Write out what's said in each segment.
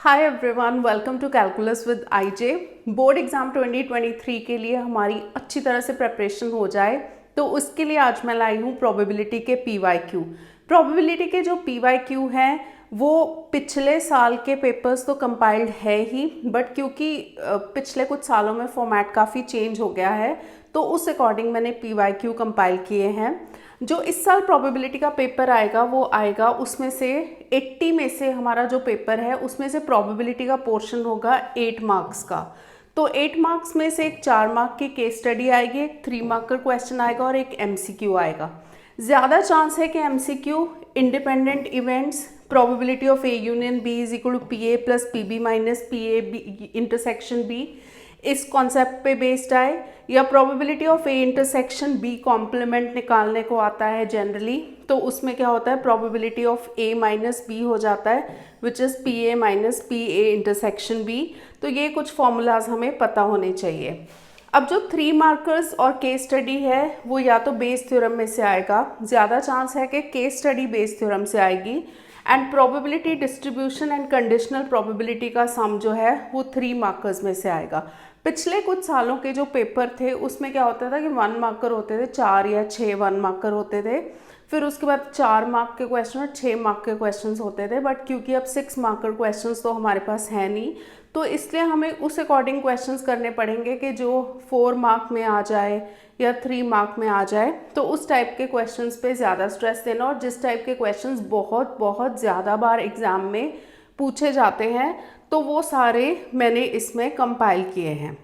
Hi everyone, welcome to calculus with IJ. Board exam 2023 के लिए हमारी अच्छी तरह से प्रिपरेशन हो जाए तो उसके लिए आज मैं लाई हूँ प्रोबेबिलिटी के पीवाईक्यू। प्रोबेबिलिटी के जो पीवाईक्यू हैं वो पिछले साल के पेपर्स तो कंपाइल्ड है ही, बट क्योंकि पिछले कुछ सालों में फॉर्मेट काफ़ी चेंज हो गया है तो उस अकॉर्डिंग मैंने पीवाईक्यू कंपाइल किए हैं। जो इस साल प्रोबेबिलिटी का पेपर आएगा वो आएगा, उसमें से 80 में से हमारा जो पेपर है उसमें से प्रोबेबिलिटी का पोर्शन होगा 8 मार्क्स का। तो 8 मार्क्स में से एक 4 मार्क की केस स्टडी आएगी, एक 3 मार्क का क्वेश्चन आएगा और एक एमसीक्यू आएगा। ज़्यादा चांस है कि MCQ independent events probability of A union B is equal to P A plus P B minus P A B intersection B इस कॉन्सेप्ट पे बेस्ड आए, या probability of A intersection B complement निकालने को आता है जनरली, तो उसमें क्या होता है probability of A minus B हो जाता है which is P A minus P A intersection B. तो ये कुछ फॉर्मूलाज हमें पता होने चाहिए। अब जो 3 मार्कर्स और केस स्टडी है वो या तो बेस थ्योरम में से आएगा, ज़्यादा चांस है कि केस स्टडी बेस थ्योरम से आएगी, and probability distribution and conditional probability का सम जो है वो 3 मार्कर्स में से आएगा। पिछले कुछ सालों के जो पेपर थे उसमें क्या होता था कि 1 मार्कर होते थे, 4 या 6 1 मार्कर होते थे, फिर उसके बाद 4 मार्क के क्वेश्चन और 6 मार्क के क्वेश्चंस होते थे। बट क्योंकि अब 6 मार्कर क्वेश्चंस तो हमारे पास है नहीं, तो इसलिए हमें उस अकॉर्डिंग क्वेश्चंस करने पड़ेंगे कि जो 4 मार्क में आ जाए या 3 मार्क में आ जाए। तो उस टाइप के क्वेश्चंस पे ज़्यादा स्ट्रेस देना, और जिस टाइप के क्वेश्चंस बहुत बहुत ज़्यादा बार एग्ज़ाम में पूछे जाते हैं तो वो सारे मैंने इसमें कंपाइल किए हैं।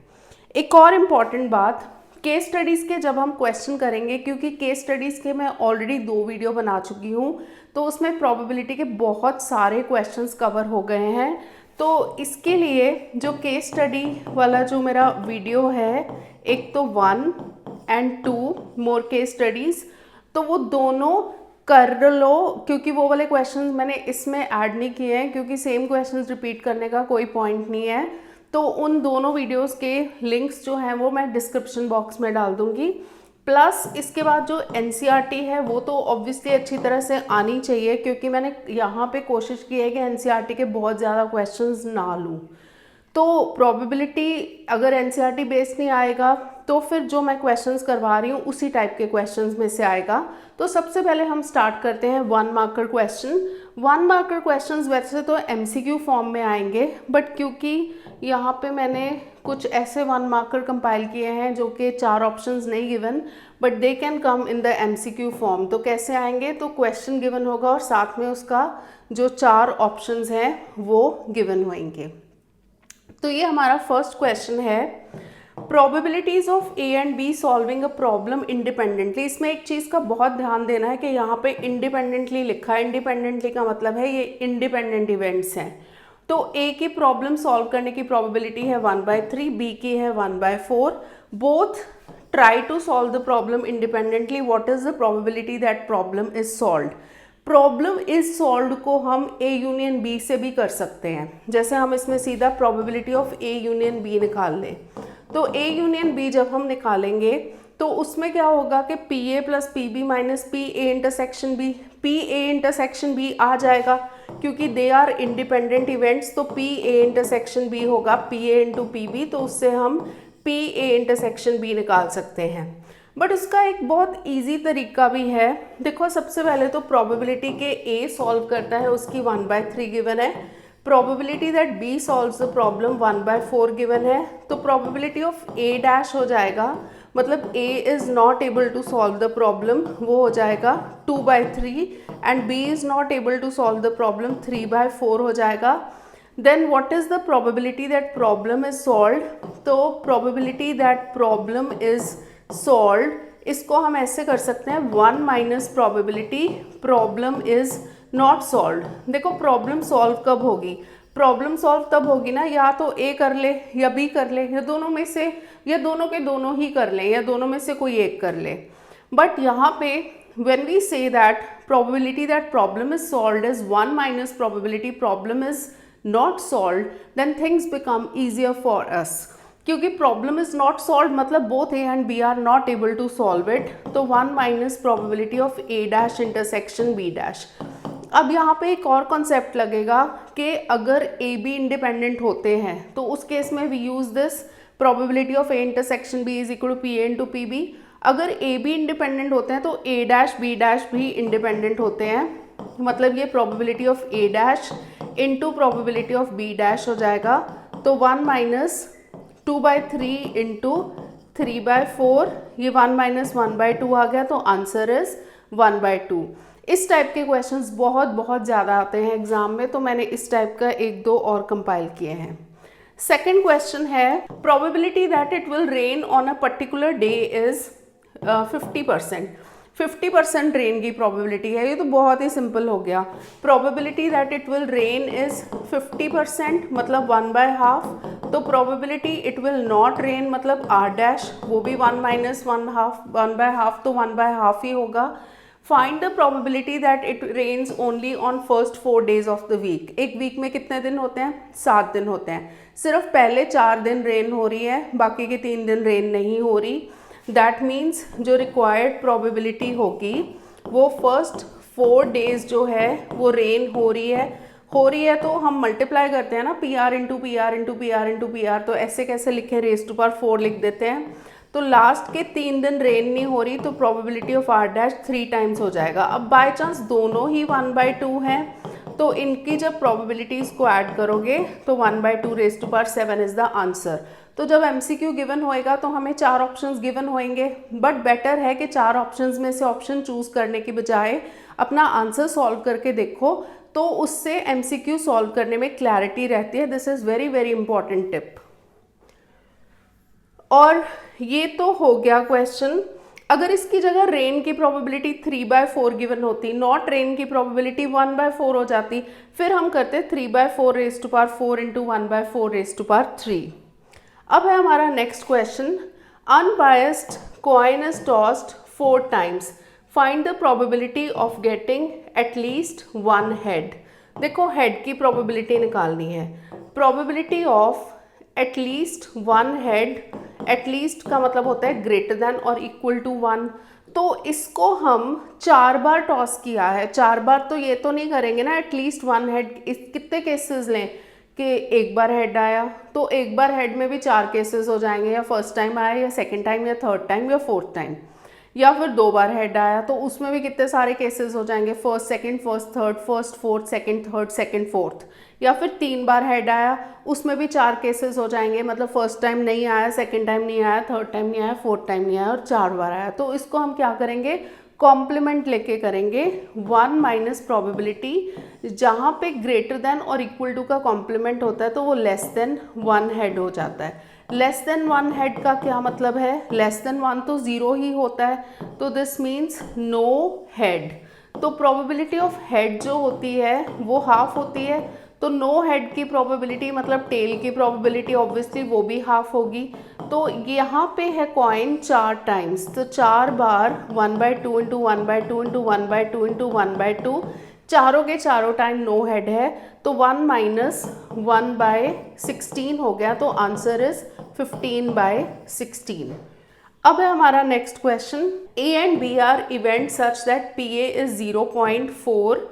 एक और इम्पॉर्टेंट बात, केस स्टडीज़ के जब हम क्वेश्चन करेंगे, क्योंकि केस स्टडीज़ के मैं ऑलरेडी 2 वीडियो बना चुकी हूँ तो उसमें प्रोबेबिलिटी के बहुत सारे क्वेश्चंस कवर हो गए हैं। तो इसके लिए जो केस स्टडी वाला जो मेरा वीडियो है, एक तो 1 एंड 2 मोर केस स्टडीज़, तो वो दोनों कर लो, क्योंकि वो वाले क्वेश्चंस मैंने इसमें ऐड नहीं किए हैं क्योंकि सेम क्वेश्चंस रिपीट करने का कोई पॉइंट नहीं है। तो उन दोनों वीडियोस के लिंक्स जो हैं वो मैं डिस्क्रिप्शन बॉक्स में डाल दूंगी। प्लस इसके बाद जो एनसीईआरटी है वो तो ऑब्वियसली अच्छी तरह से आनी चाहिए, क्योंकि मैंने यहाँ पे कोशिश की है कि एनसीईआरटी के बहुत ज़्यादा क्वेश्चंस ना लूँ। तो प्रोबेबिलिटी अगर एनसीईआरटी बेस नहीं आएगा तो फिर जो मैं क्वेश्चंस करवा रही हूँ उसी टाइप के क्वेश्चंस में से आएगा। तो सबसे पहले हम स्टार्ट करते हैं 1 मार्कर क्वेश्चन। 1 मार्कर क्वेश्चंस वैसे तो एमसीक्यू फॉर्म में आएंगे, बट क्योंकि यहाँ पे मैंने कुछ ऐसे 1 मार्कर कंपाइल किए हैं जो कि 4 ऑप्शंस नहीं given, but they can come in the MCQ form. तो कैसे आएंगे, तो क्वेश्चन गिवन होगा और साथ में उसका जो 4 ऑप्शंस हैं वो गिवन होंगे। तो ये हमारा फर्स्ट क्वेश्चन है, probabilities of A and be solving a problem independently. इसमें एक चीज़ का बहुत ध्यान देना है कि यहाँ पे इंडिपेंडेंटली लिखा है। इंडिपेंडेंटली का मतलब है ये इंडिपेंडेंट इवेंट्स हैं। तो ए की प्रॉब्लम सॉल्व करने की प्रोबेबिलिटी है 1/3, बी की है 1/4। Both try to solve the problem independently. What is the probability that problem is solved. Problem is solved को हम ए यूनियन बी से भी कर सकते हैं। जैसे हम इसमें सीधा probability of A union B निकाल लें, तो ए यूनियन बी जब हम निकालेंगे तो उसमें क्या होगा कि P A plus P B minus P A intersection B, P A intersection B आ जाएगा क्योंकि दे आर इंडिपेंडेंट इवेंट्स। तो पी ए इंटरसेक्शन बी होगा P A into P B, तो उससे हम पी ए इंटरसेक्शन बी निकाल सकते हैं। बट उसका एक बहुत इजी तरीका भी है। देखो, सबसे पहले तो प्रोबेबिलिटी के ए सॉल्व करता है उसकी 1/3 गिवन है, probability that B solves the problem 1/4 given है। तो प्रोबेबिलिटी ऑफ ए डैश हो जाएगा, मतलब A is not able to solve the problem, वो हो जाएगा 2/3, and B is not able to solve the problem 3/4 हो जाएगा। Then what is the probability that problem is solved. तो probability that problem is solved, इसको हम ऐसे कर सकते हैं 1 minus probability problem is not solved. देखो, प्रॉब्लम सॉल्व कब होगी, प्रॉब्लम सॉल्व तब होगी ना या तो ए कर ले या बी कर ले, या दोनों में से, या दोनों के दोनों ही कर लें, या दोनों में से कोई एक कर ले। बट यहाँ पे when we say that probability that problem is solved is 1 minus probability problem is not solved, then things become easier for us, क्योंकि प्रॉब्लम इज नॉट सॉल्व मतलब both A and B are not able to solve it. तो 1 minus probability of A dash intersection B dash. अब यहाँ पे एक और concept लगेगा कि अगर ए बी इंडिपेंडेंट होते हैं तो उस केस में we use this probability of A intersection B is equal to P A into P B. अगर ए बी इंडिपेंडेंट होते हैं तो ए डैश बी डैश भी इंडिपेंडेंट होते हैं, मतलब ये probability of A dash into probability of B dash हो जाएगा। तो 1 माइनस 2/3 इंटू 3/4, ये 1 माइनस 1/2 आ गया, तो आंसर इज 1/2। इस टाइप के क्वेश्चंस बहुत ज़्यादा आते हैं एग्जाम में, तो मैंने इस टाइप का 1-2 और कंपाइल किए हैं। सेकेंड क्वेश्चन है probability that it will rain on a particular day is 50%। 50% rain की प्रोबेबिलिटी है, ये तो बहुत ही सिंपल हो गया। Probability that it will rain is 50%, मतलब 1/2। तो probability it will not rain मतलब आर डैश, वो भी 1 माइनस 1/2, तो 1/2 ही होगा। Find the probability that it rains only on first 4 days of the week. एक वीक में कितने दिन होते हैं? 7 दिन होते हैं। सिर्फ पहले 4 दिन रेन हो रही है, बाकी के 3 दिन रेन नहीं हो रही। दैट मीन्स जो रिक्वायर्ड प्रोबेबिलिटी होगी वो फर्स्ट 4 days जो है वो रेन हो रही है तो हम मल्टीप्लाई करते हैं ना, P R into P R into P R into P R. तो ऐसे कैसे लिखें? रेज़ टू पावर 4 लिख देते हैं। तो लास्ट के 3 दिन रेन नहीं हो रही तो probability of R dash 3 times हो जाएगा। अब बाय चांस दोनों ही 1/2 हैं तो इनकी जब प्रोबेबिलिटीज़ को ऐड करोगे तो 1/2 raise to power 7 is the answer. तो जब MCQ गिवन होएगा तो हमें 4 ऑप्शंस गिवन होंगे, बट बेटर है कि 4 ऑप्शंस में से ऑप्शन चूज़ करने की बजाय अपना आंसर सॉल्व करके देखो, तो उससे MCQ सॉल्व करने में क्लैरिटी रहती है। This is very very important tip. और ये तो हो गया क्वेश्चन। अगर इसकी जगह रेन की प्रोबेबिलिटी 3/4 गिवन होती, नॉट रेन की प्रोबेबिलिटी 1/4 हो जाती, फिर हम करते 3/4 raise to power 4 into 1/4 raise to power 3। अब है हमारा next question, unbiased coin is tossed 4 times, find the probability of getting at least 1 head. देखो हेड की प्रोबेबिलिटी निकालनी है। Probability of at least 1 head, at least का मतलब होता है ग्रेटर देन और इक्वल टू 1। तो इसको हम 4 बार टॉस किया है। 4 बार तो ये तो नहीं करेंगे ना एटलीस्ट 1 हेड। इस कितने केसेस लें कि एक बार हेड आया तो एक बार हेड में भी 4 केसेस हो जाएंगे, या फर्स्ट टाइम आया या सेकंड टाइम या थर्ड टाइम या फोर्थ टाइम। या फिर 2 बार हेड आया तो उसमें भी कितने सारे केसेस हो जाएंगे, first second first third, first fourth second third second fourth. या फिर 3 बार हेड आया उसमें भी 4 केसेस हो जाएंगे, मतलब फर्स्ट टाइम नहीं आया, सेकंड टाइम नहीं आया, थर्ड टाइम नहीं आया, फोर्थ टाइम नहीं आया और 4 बार आया। तो इसको हम क्या करेंगे? कॉम्प्लीमेंट लेके करेंगे। 1 माइनस प्रोबेबिलिटी, जहाँ पे ग्रेटर देन और इक्वल टू का कॉम्प्लीमेंट होता है तो वो लेस देन 1 हेड हो जाता है। लेस देन 1 हेड का क्या मतलब है? लेस देन 1 तो 0 ही होता है, तो दिस मीन्स नो हेड। तो प्रोबेबिलिटी ऑफ हेड जो होती है वो हाफ होती है, तो नो हेड की प्रोबेबिलिटी मतलब टेल की प्रोबेबिलिटी ऑब्वियसली वो भी हाफ होगी। तो यहाँ पे है कॉइन 4 टाइम्स, तो 4 बार 1/2 इंटू 1/2 इंटू 1/2 इंटू 1/2, चारों के चारों टाइम नो हेड है, तो 1 माइनस 1/16 हो गया, तो आंसर इज 15/16। अब है हमारा next question, A and B are event such that P A is 0.4।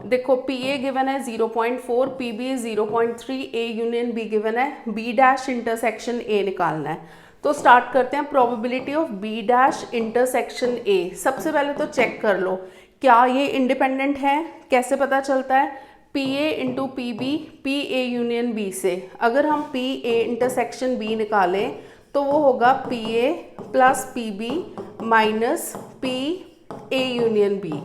देखो पी ए गिवन है 0.4, P B is 0.3, A union B given है, बी डैश इंटरसेक्शन ए निकालना है। तो स्टार्ट करते हैं probability of B dash intersection A. सबसे पहले तो चेक कर लो क्या ये इंडिपेंडेंट है। कैसे पता चलता है? P A into P B, P A union B से। अगर हम पी ए इंटरसेक्शन बी निकालें तो वो होगा P A plus P B minus P A union B.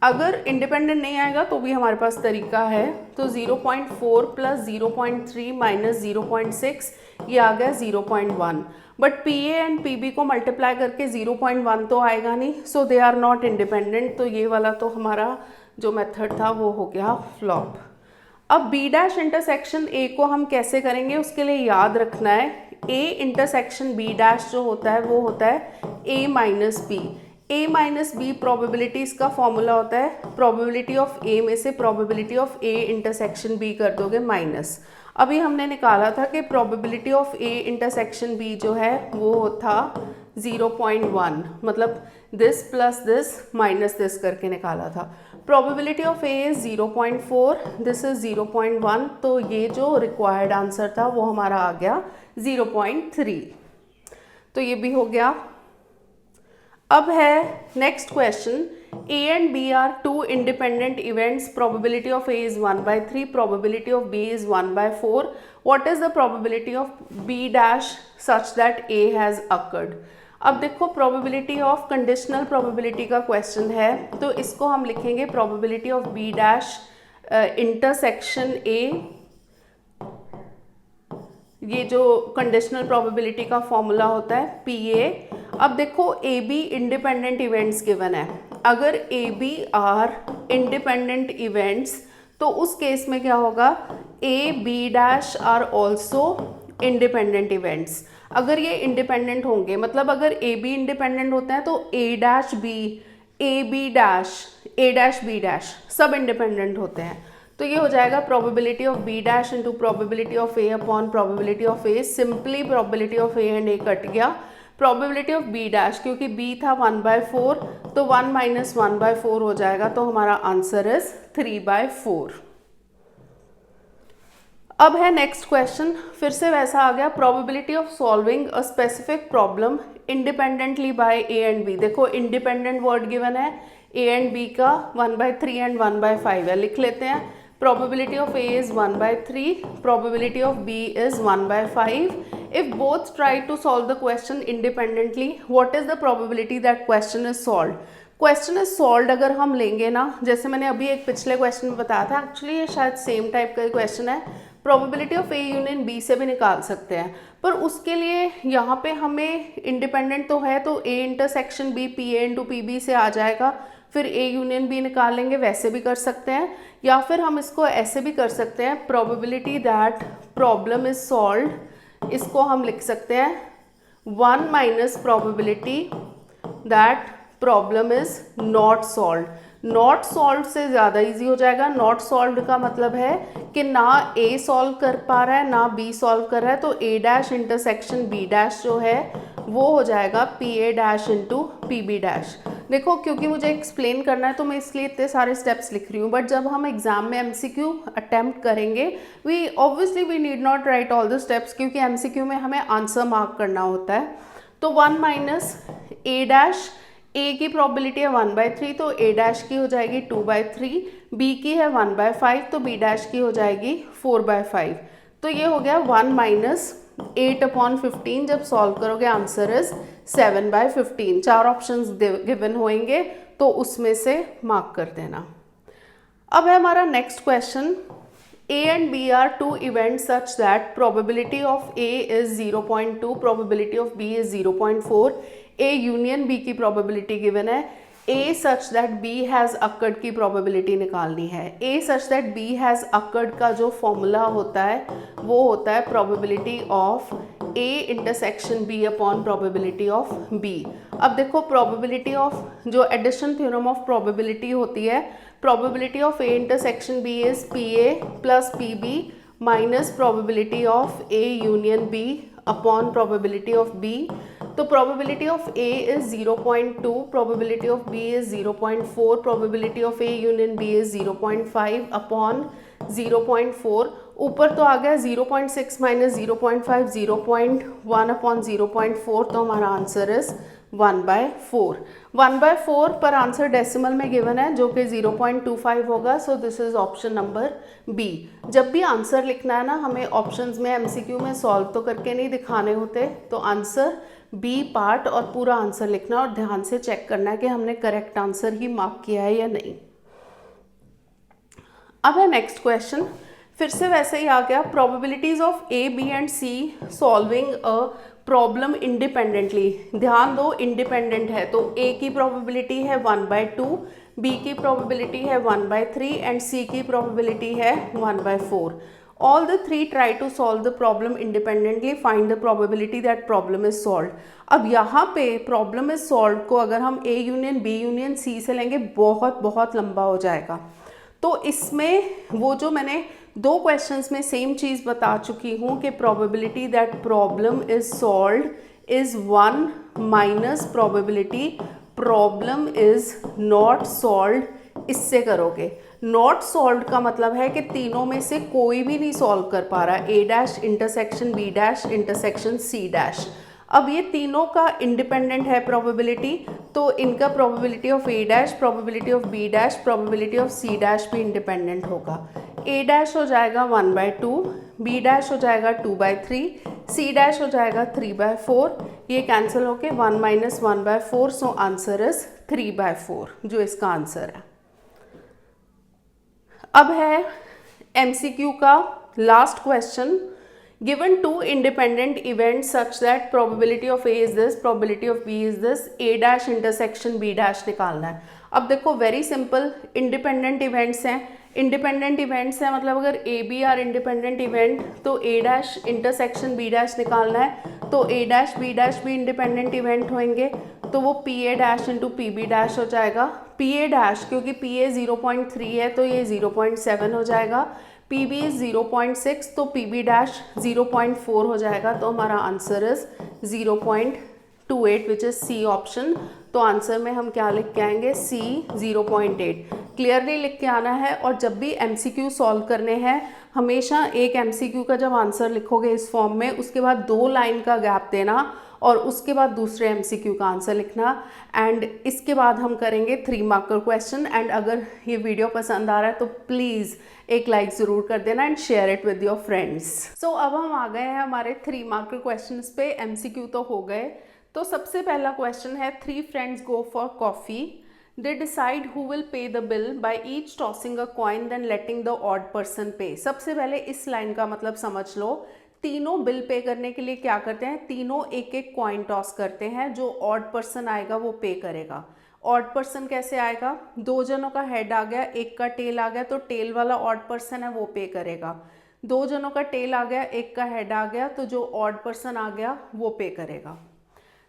अगर इंडिपेंडेंट नहीं आएगा तो भी हमारे पास तरीका है, तो 0.4 प्लस 0.3 माइनस 0.6, ये आ गया 0.1। But P A and P B को मल्टीप्लाई करके 0.1 तो आएगा नहीं, so they are not independent. तो ये वाला तो हमारा जो मेथड था वो हो गया फ्लॉप। अब बी डैश इंटरसेक्शन ए को हम कैसे करेंगे, उसके लिए याद रखना है ए इंटरसेक्शन बी डैश जो होता है वो होता है A minus B. A minus B probabilities का फॉर्मूला होता है, प्रोबेबिलिटी ऑफ ए में से probability of A intersection B कर दोगे माइनस। अभी हमने निकाला था कि probability of A intersection B जो है वो था 0.1, मतलब this plus this minus this करके निकाला था। Probability of A is 0.4, this is 0.1, तो ये जो रिक्वायर्ड आंसर था वो हमारा आ गया 0.3, तो ये भी हो गया। अब है next question, A and B are two independent events, probability of A is 1/3, probability of B is 1/4. What is the probability of B dash such that A has occurred? अब देखो probability of conditional probability का question है, तो इसको हम लिखेंगे probability of B dash intersection A, ये जो कंडीशनल प्रोबेबिलिटी का फॉर्मूला होता है PA। अब देखो AB इंडिपेंडेंट इवेंट्स गिवन है, अगर AB आर इंडिपेंडेंट इवेंट्स तो उस केस में क्या होगा, AB dash are also independent events. अगर ये इंडिपेंडेंट होंगे, मतलब अगर AB इंडिपेंडेंट होते हैं तो A dash B, AB dash, A dash B dash सब इंडिपेंडेंट होते हैं, तो ये हो जाएगा probability of B dash into probability of A upon probability of A. Simply probability of A and A cut गया, प्रोबेबिलिटी ऑफ बी डैश क्योंकि B था 1/4 तो 1 माइनस 1/4 हो जाएगा, तो हमारा आंसर इज 3/4। अब है नेक्स्ट क्वेश्चन, फिर से वैसा आ गया, probability of solving a specific problem independently by A and B. देखो इंडिपेंडेंट वर्ड गिवन है, ए एंड बी का 1/3 एंड 1/5 है, लिख लेते हैं। Probability of A is 1/3, probability of B is 1/5. If both try to solve the question independently, what is the probability that question is solved? Question is solved अगर हम लेंगे ना, जैसे मैंने अभी एक पिछले क्वेश्चन में बताया था, एक्चुअली ये शायद सेम टाइप का क्वेश्चन है, probability of A union B से भी निकाल सकते हैं, पर उसके लिए यहाँ पे हमें इंडिपेंडेंट तो है, तो A intersection B PA into PB से आ जाएगा, फिर A यूनियन B निकालेंगे, वैसे भी कर सकते हैं, या फिर हम इसको ऐसे भी कर सकते हैं, probability that problem is solved, इसको हम लिख सकते हैं 1 minus probability that problem is not solved. Not solved से ज़्यादा इजी हो जाएगा, नॉट सॉल्व्ड का मतलब है कि ना A सॉल्व कर पा रहा है ना B सॉल्व कर रहा है, तो A dash intersection B dash जो है वो हो जाएगा PA dash into PB dash. देखो क्योंकि मुझे एक्सप्लेन करना है तो मैं इसलिए इतने सारे स्टेप्स लिख रही हूँ, बट जब हम एग्जाम में MCQ अटेम्प्ट करेंगे, we obviously we need not write all the steps, क्योंकि MCQ में हमें आंसर मार्क करना होता है। तो 1 माइनस A डैश, A की प्रोबेबिलिटी है 1/3 तो A डैश की हो जाएगी 2/3, B की है 1/5 तो B डैश की हो जाएगी 4/5, तो ये हो गया 1 माइनस 8/15। जब सॉल्व करोगे आंसर इज 7/15। 4 ऑप्शंस गिवन होंगे तो उसमें से मार्क कर देना। अब है हमारा next question, A and B are two events such that probability of A is 0.2, probability of B is 0.4, A union B की probability given है, A such that B has occurred की probability निकालनी है। A such that B has occurred का जो formula होता है वो होता है probability of A intersection B upon probability of B। अब देखो probability of जो addition theorem of probability होती है, probability of A intersection B is PA plus PB minus probability of A union B upon probability of B। तो probability of A is 0.2, probability of B is 0.4, probability of A union B is 0.5 upon 0.4। ऊपर तो आ गया 0.6 minus 0.5, 0.1 upon 0.4, तो हमारा answer is 1/4। 1/4 पर answer decimal में given है जो कि 0.25 होगा, so this is option number B. जब भी आंसर लिखना है ना, हमें ऑप्शंस में MCQ में सॉल्व तो करके नहीं दिखाने होते, तो आंसर बी पार्ट और पूरा आंसर लिखना और ध्यान से चेक करना है कि हमने करेक्ट आंसर ही मार्क किया है या नहीं। अब है नेक्स्ट क्वेश्चन, फिर से वैसे ही आ गया, probabilities of A, B and C solving a problem independently. ध्यान दो इंडिपेंडेंट है, तो A की प्रोबेबिलिटी है 1/2, B की प्रोबेबिलिटी है 1/3 एंड C की प्रोबेबिलिटी है 1/4। All the three try to solve the problem independently, find the probability that problem is solved। अब यहाँ पे problem is solved को अगर हम A union B union C से लेंगे बहुत बहुत लंबा हो जाएगा, तो इसमें वो जो मैंने 2 क्वेश्चंस में सेम चीज़ बता चुकी हूँ कि probability that problem is solved is 1 minus probability problem is not solved इससे करोगे। नॉट सॉल्व का मतलब है कि तीनों में से कोई भी नहीं सॉल्व कर पा रहा, A dash intersection B dash intersection C dash. अब ये तीनों का इंडिपेंडेंट है प्रोबेबिलिटी, तो इनका probability of A dash, probability of B dash, probability of C dash भी इंडिपेंडेंट होगा। ए डैश हो जाएगा 1/2, बी डैश हो जाएगा 2/3, सी डैश हो जाएगा 3/4, ये कैंसिल होके 1 - 1/4, सो आंसर इज 3/4 जो इसका आंसर है। अब है MCQ का last question. Given two independent events such that probability of A is this, probability of B is this, A dash intersection B dash निकालना है। अब देखो वेरी सिंपल, इंडिपेंडेंट इवेंट्स हैं, इंडिपेंडेंट इवेंट्स हैं मतलब अगर A B are independent event तो A dash intersection B dash निकालना है, तो ए डैश बी डैश भी इंडिपेंडेंट इवेंट होंगे, तो वो P A dash into P B dash हो जाएगा। पी ए डैश क्योंकि पी ए 0.3 है तो ये 0.7 हो जाएगा, पी बी 0.6 तो पी बी डैश 0.4 हो जाएगा, तो हमारा answer is 0.28 which is C option. तो आंसर में हम क्या लिख के आएंगे, सी 0.8 क्लियरली लिख के आना है। और जब भी MCQ सॉल्व करने हैं हमेशा एक MCQ का जब आंसर लिखोगे इस फॉर्म में, उसके बाद 2 लाइन का गैप देना और उसके बाद दूसरे MCQ का आंसर लिखना। एंड इसके बाद हम करेंगे 3 मार्कर क्वेश्चन। एंड अगर ये वीडियो पसंद आ रहा है तो प्लीज़ एक लाइक ज़रूर कर देना and share it with your friends. So अब हम आ गए हैं हमारे 3 मार्कर क्वेश्चन पे। MCQ तो हो गए। तो सबसे पहला क्वेश्चन है 3 friends go for coffee, they decide who will pay the bill by each tossing a coin then letting the odd person pay. सबसे पहले इस लाइन का मतलब समझ लो, तीनों बिल पे करने के लिए क्या करते हैं, तीनों एक एक कॉइन टॉस करते हैं, जो ऑड पर्सन आएगा वो पे करेगा। ऑड पर्सन कैसे आएगा, 2 जनों का हेड आ गया, एक का टेल आ गया, तो टेल वाला ऑड पर्सन है वो पे करेगा। 2 जनों का टेल आ गया, एक का हेड आ गया, तो जो ऑड पर्सन आ गया वो पे करेगा।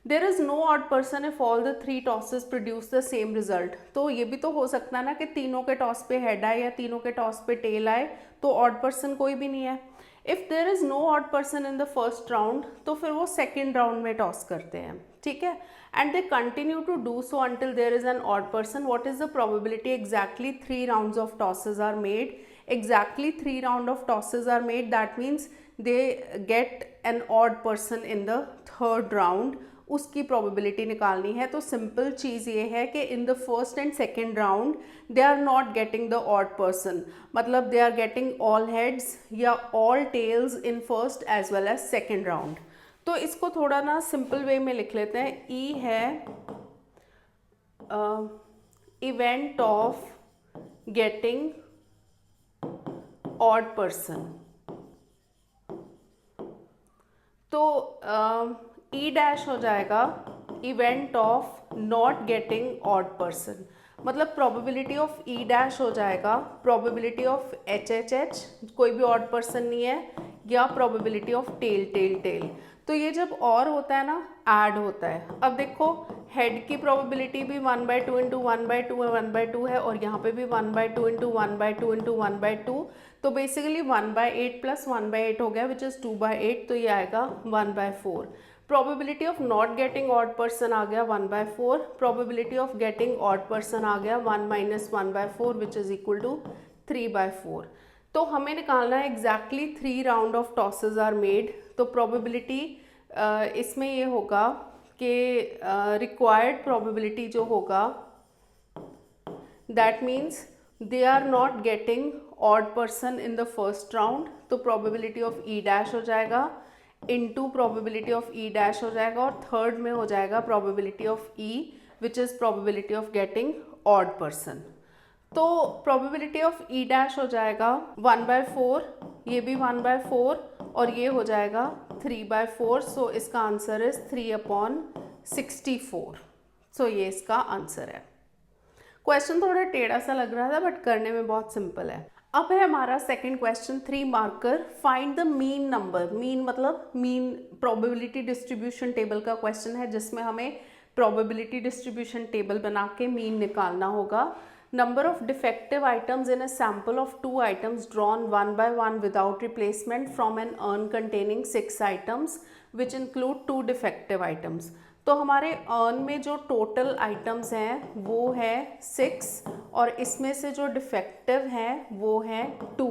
There is no odd person if all the 3 tosses produce the same result. तो ये भी तो हो सकता है ना कि तीनों के टॉस पे हेड आए या तीनों के टॉस पे टेल आए, तो ऑड पर्सन कोई भी नहीं है। If there is no odd person in the first round, तो फिर वो सेकेंड राउंड में टॉस करते हैं, ठीक है। And they continue to do so until there is an odd person. What is the probability, exactly 3 rounds of tosses are made, exactly 3 round of tosses are made, that means they get an odd person in the third round, उसकी probability निकालनी है। तो simple चीज़ ये है कि in the first and second round they are not getting the odd person, मतलब they are getting all heads या all tails in first as well as second round. तो इसको थोड़ा ना सिंपल वे में लिख लेते हैं। ई है event of getting odd person, तो ई डैश हो जाएगा event of not getting odd person, मतलब प्रोबेबिलिटी ऑफ ई डैश हो जाएगा प्रोबेबिलिटी ऑफ HHH, कोई भी ऑड पर्सन नहीं है, या probability of tail tail tail. तो ये जब और होता है ना, ऐड होता है। अब देखो हेड की प्रोबेबिलिटी भी 1/2 इंटू 1/2 1/2 है, और यहाँ पे भी 1/2 इंटू 1/2 इंटू 1/2, तो बेसिकली 1/8 प्लस 1/8 हो गया विच इज़ 2/8, तो ये आएगा 1/4। Probability of not getting odd person आ गया 1/4, probability of getting odd person आ गया 1 - 1/4 विच इज़ इक्वल टू 3/4। तो हमें निकालना है exactly 3 round of tosses are made. तो प्रोबेबिलिटी इसमें ये होगा कि रिक्वायर्ड प्रोबेबिलिटी जो होगा that means they are not getting odd person in the first round, तो प्रोबेबिलिटी ऑफ ई डैश हो जाएगा into probability of E dash हो जाएगा, और थर्ड में हो जाएगा probability of E which is probability of getting odd person. तो प्रोबेबिलिटी ऑफ ई डैश हो जाएगा 1/4, ये भी 1/4, और ये हो जाएगा 3/4। सो इसका आंसर इज 3/64। सो ये इसका आंसर है। क्वेश्चन थोड़ा टेढ़ा सा लग रहा था बट करने में बहुत सिंपल है। अब है हमारा second question 3 marker, find the mean number. Mean मतलब मीन प्रोबेबिलिटी डिस्ट्रीब्यूशन टेबल का क्वेश्चन है, जिसमें हमें प्रोबेबिलिटी डिस्ट्रीब्यूशन टेबल बना के मीन निकालना होगा। Number of defective items in a sample of 2 items drawn 1 by 1 without replacement from an urn containing 6 items which include 2 defective items. तो हमारे अर्न में जो टोटल आइटम्स हैं वो है 6 और इसमें से जो डिफेक्टिव हैं वो है 2।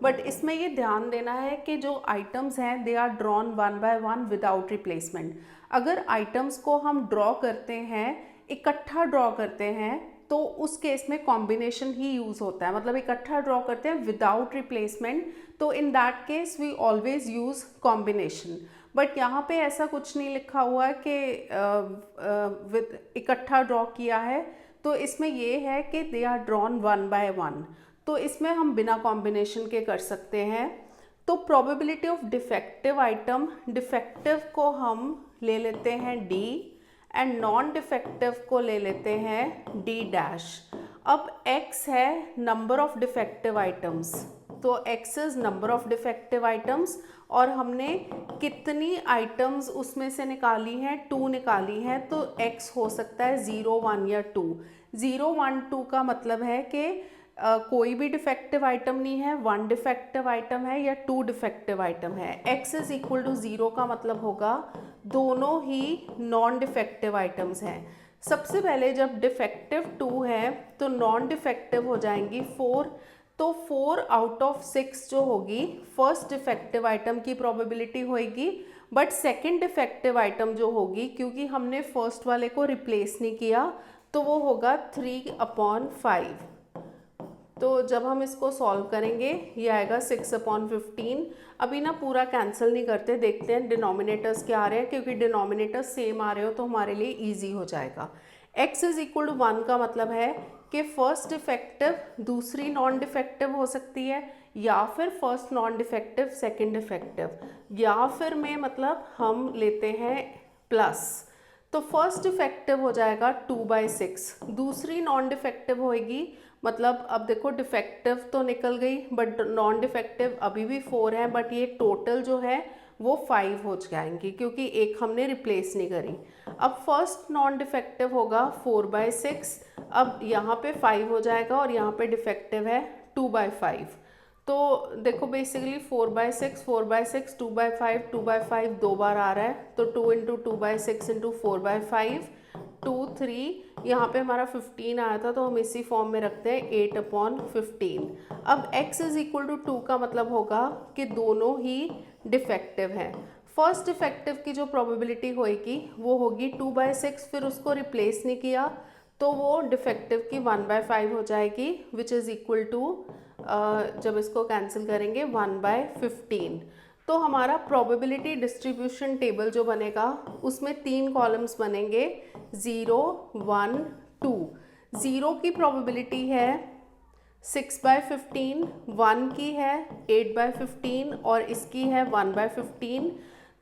बट इसमें ये ध्यान देना है कि जो आइटम्स हैं they are drawn one by one without replacement. अगर आइटम्स को हम ड्रॉ करते हैं, इकट्ठा ड्रॉ करते हैं, तो उस केस में कॉम्बिनेशन ही यूज़ होता है, मतलब इकट्ठा ड्रॉ करते हैं विदाउट रिप्लेसमेंट, तो in that case we always use combination. But यहाँ पे ऐसा कुछ नहीं लिखा हुआ है कि विद इकट्ठा ड्रॉ किया है, तो इसमें ये है कि they are drawn one by one, तो इसमें हम बिना कॉम्बिनेशन के कर सकते हैं। तो probability of defective item, defective को हम ले लेते हैं D एंड नॉन डिफेक्टिव को ले लेते हैं D डैश। अब X है नंबर ऑफ डिफेक्टिव आइटम्स, तो X is number of defective items और हमने कितनी आइटम्स उसमें से निकाली हैं, 2 निकाली हैं, तो X हो सकता है 0, 1 या 2। 0, 1, 2 का मतलब है कि कोई भी डिफेक्टिव आइटम नहीं है, 1 डिफेक्टिव आइटम है या 2 डिफेक्टिव आइटम है। X इज इक्वल टू 0 का मतलब होगा दोनों ही नॉन डिफेक्टिव आइटम्स हैं। सबसे पहले जब डिफेक्टिव 2 है तो नॉन डिफेक्टिव हो जाएंगी 4, तो 4 आउट ऑफ 6 जो होगी फर्स्ट डिफेक्टिव आइटम की प्रोबेबिलिटी होगी। बट सेकंड डिफेक्टिव आइटम जो होगी, क्योंकि हमने फर्स्ट वाले को रिप्लेस नहीं किया, तो वो होगा 3/5। तो जब हम इसको सॉल्व करेंगे ये आएगा 6/15। अभी ना पूरा कैंसिल नहीं करते, देखते हैं डिनोमिनेटर्स क्या आ रहे हैं, क्योंकि डिनोमिनेटर्स सेम आ रहे हो तो हमारे लिए इजी हो जाएगा। x इज इक्वल टू 1 का मतलब है कि फर्स्ट डिफेक्टिव दूसरी नॉन डिफेक्टिव हो सकती है, या फिर first non defective second defective, या फिर में मतलब हम लेते हैं प्लस, तो फर्स्ट डिफेक्टिव हो जाएगा 2/6, दूसरी नॉन डिफेक्टिव होएगी, मतलब अब देखो डिफेक्टिव तो निकल गई बट नॉन डिफेक्टिव अभी भी 4 है, बट ये टोटल जो है वो 5 हो जाएंगी क्योंकि एक हमने रिप्लेस नहीं करी। अब फर्स्ट नॉन डिफेक्टिव होगा 4/6, अब यहाँ पे 5 हो जाएगा और यहाँ पे डिफेक्टिव है 2/5। तो देखो बेसिकली 4/6, 4/6, 2/5, 2/5 दो बार आ रहा है, तो 2 × 2/6 × 4/5, 2, 3, यहाँ पे हमारा 15 आया था तो हम इसी फॉर्म में रखते हैं 8/15। अब x इज इक्वल टू 2 का मतलब होगा कि दोनों ही डिफेक्टिव हैं। फर्स्ट डिफेक्टिव की जो प्रोबेबिलिटी होएगी वो होगी 2/6, फिर उसको रिप्लेस नहीं किया तो वो डिफेक्टिव की 1/5 हो जाएगी, विच इज़ इक्वल टू जब इसको कैंसिल करेंगे 1/15। तो हमारा प्रोबेबिलिटी डिस्ट्रीब्यूशन टेबल जो बनेगा उसमें 3 कॉलम्स बनेंगे, 0, 1, 2। 0 की प्रोबेबिलिटी है 6/15, 1 की है 8/15 और इसकी है 1/15।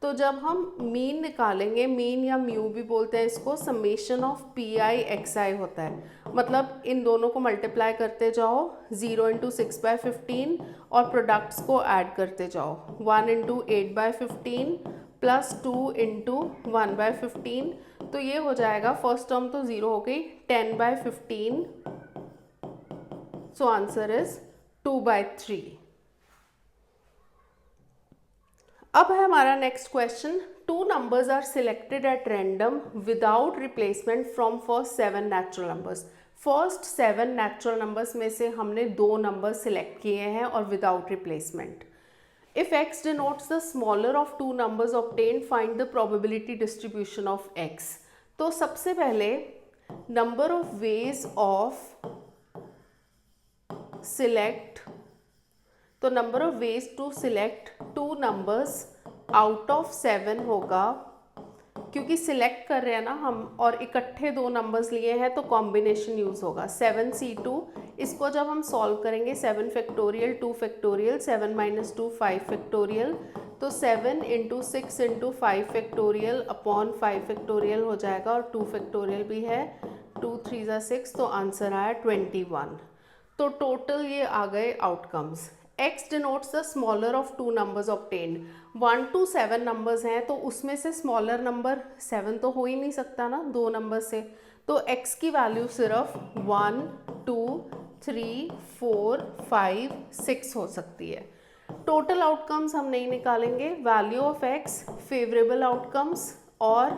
तो जब हम मीन निकालेंगे, मीन या म्यू भी बोलते हैं इसको, समेशन ऑफ PI/XI होता है, मतलब इन दोनों को मल्टीप्लाई करते जाओ 0 × 6/15 और प्रोडक्ट्स को ऐड करते जाओ 1 × 8/15 प्लस 2 × 1/15, तो ये हो जाएगा, फर्स्ट टर्म तो 0 हो गई, 10/15। So answer is 2/3। अब है हमारा next question, 2 numbers are selected at random without replacement from first 7 natural numbers. First 7 natural numbers में से हमने 2 नंबर सिलेक्ट किए हैं और without replacement. If x denotes the smaller of 2 numbers obtained, find the probability distribution of x. तो सबसे पहले number of ways of select, तो number of ways to select 2 numbers out of 7 होगा, क्योंकि select कर रहे हैं ना हम और इकट्ठे 2 नंबर्स लिए हैं तो कॉम्बिनेशन यूज़ होगा। 7C2, इसको जब हम सॉल्व करेंगे 7 फैक्टोरियल 2 फैक्टोरियल 7 - 2 5 फैक्टोरियल, तो 7 × 6 × 5 फैक्टोरियल अपॉन 5 फैक्टोरियल हो जाएगा और 2 फैक्टोरियल भी है, 2 × 3 = 6, तो आंसर आया 21। तो टोटल ये आ गए outcomes. x denotes the smaller of 2 numbers obtained। 1 to 7 numbers हैं तो उसमें से स्मॉलर नंबर 7 तो हो ही नहीं सकता ना 2 नंबर से, तो x की वैल्यू सिर्फ 1, 2, 3, 4, 5, 6 हो सकती है। टोटल आउटकम्स हम नहीं निकालेंगे, value of x, favourable outcomes और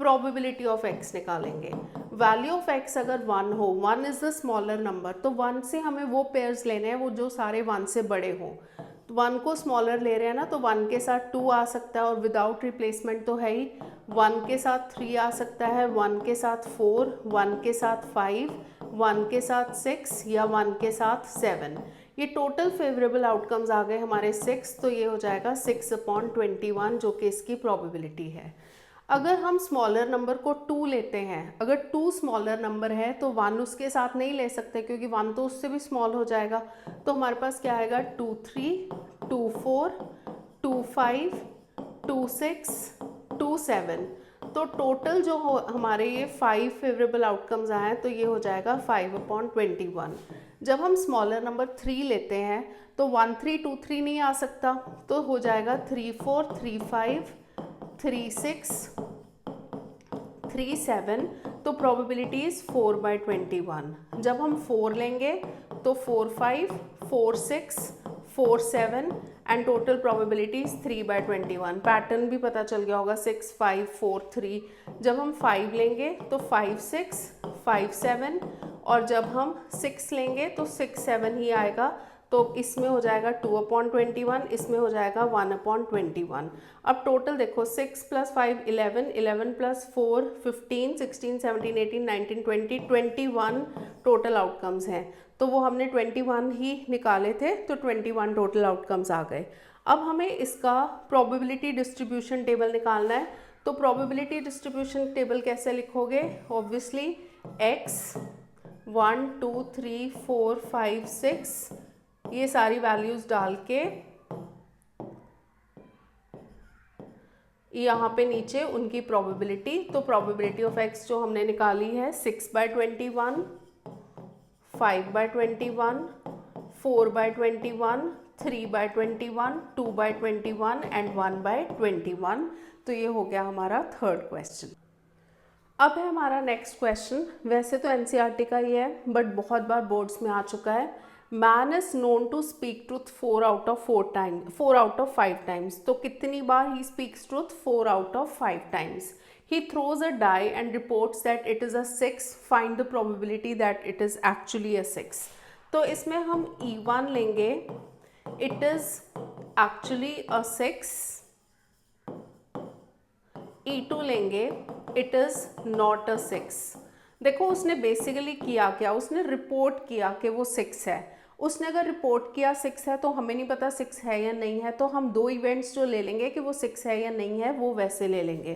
प्रोबेबिलिटी ऑफ x निकालेंगे। वैल्यू ऑफ x अगर 1 हो, 1 इज़ द स्मॉलर नंबर, तो 1 से हमें वो पेयर्स लेने हैं वो जो सारे 1 से बड़े हों। तो 1 को स्मॉलर ले रहे हैं ना, तो 1 के साथ 2 आ सकता है और विदाउट रिप्लेसमेंट तो है ही। 1 के साथ 3 आ सकता है, 1 के साथ 4, 1 के साथ 5, 1 के साथ 6 या 1 के साथ 7। ये टोटल फेवरेबल आउटकम्स आ गए हमारे 6, तो ये हो जाएगा 6/21 जो कि इसकी प्रोबेबिलिटी है। अगर हम स्मॉलर नंबर को 2 लेते हैं, अगर 2 स्मॉलर नंबर है तो 1 उसके साथ नहीं ले सकते क्योंकि 1 तो उससे भी स्मॉल हो जाएगा। तो हमारे पास क्या आएगा 2 3, 2 4, 2 5, 2 6, 2 7। तो टोटल जो हो हमारे ये 5 फेवरेबल आउटकम्स आए हैं, तो ये हो जाएगा 5/21। जब हम स्मॉलर नंबर 3 लेते हैं तो 1 3 2 3 नहीं आ सकता, तो हो जाएगा 3 4, 3 5, 3 6, 3 7। तो प्रोबेबिलिटी इज़ 4/21। जब हम 4 लेंगे तो 4 5, 4 6, 4 7 and total probability is 3/21। Pattern भी पता चल गया होगा 6 5 4 3। जब हम 5 लेंगे तो 5 6, 5 7 और जब हम 6 लेंगे तो 6 7 ही आएगा। तो इसमें हो जाएगा 2/21, इसमें हो जाएगा 1/21। अब टोटल देखो 6 + 5 11, 11 + 4 15, 16 17 18 19 20 21 टोटल आउटकम्स हैं। तो वो हमने 21 ही निकाले थे, तो 21 टोटल आउटकम्स आ गए। अब हमें इसका प्रोबेबिलिटी डिस्ट्रीब्यूशन टेबल निकालना है। तो प्रोबेबिलिटी डिस्ट्रीब्यूशन टेबल कैसे लिखोगे? ऑब्वियसली x 1 2 3 4 5 6 ये सारी वैल्यूज़ डाल के यहाँ पे नीचे उनकी प्रोबेबिलिटी। तो प्रोबेबिलिटी ऑफ x जो हमने निकाली है 6/21, 5/21, 4/21, 3/21, 2/21 एंड 1/21। तो ये हो गया हमारा थर्ड क्वेश्चन। अब है हमारा नेक्स्ट क्वेश्चन। वैसे तो एनसीईआरटी का ही है बट बहुत बार बोर्ड्स में आ चुका है। Man is known to speak truth 4 out of 4 out of 5 times। तो कितनी बार ही speaks truth? 4 out of 5 times। He throws a die and reports that it is a 6. Find the probability that it is actually a 6। तो इसमें हम E1 लेंगे, it is actually a 6। E2 लेंगे, it is not a 6। देखो उसने basically किया क्या, उसने रिपोर्ट किया कि वो 6 है। उसने अगर रिपोर्ट किया 6 है तो हमें नहीं पता 6 है या नहीं है, तो हम दो इवेंट्स जो ले लेंगे कि वो 6 है या नहीं है वो वैसे ले लेंगे।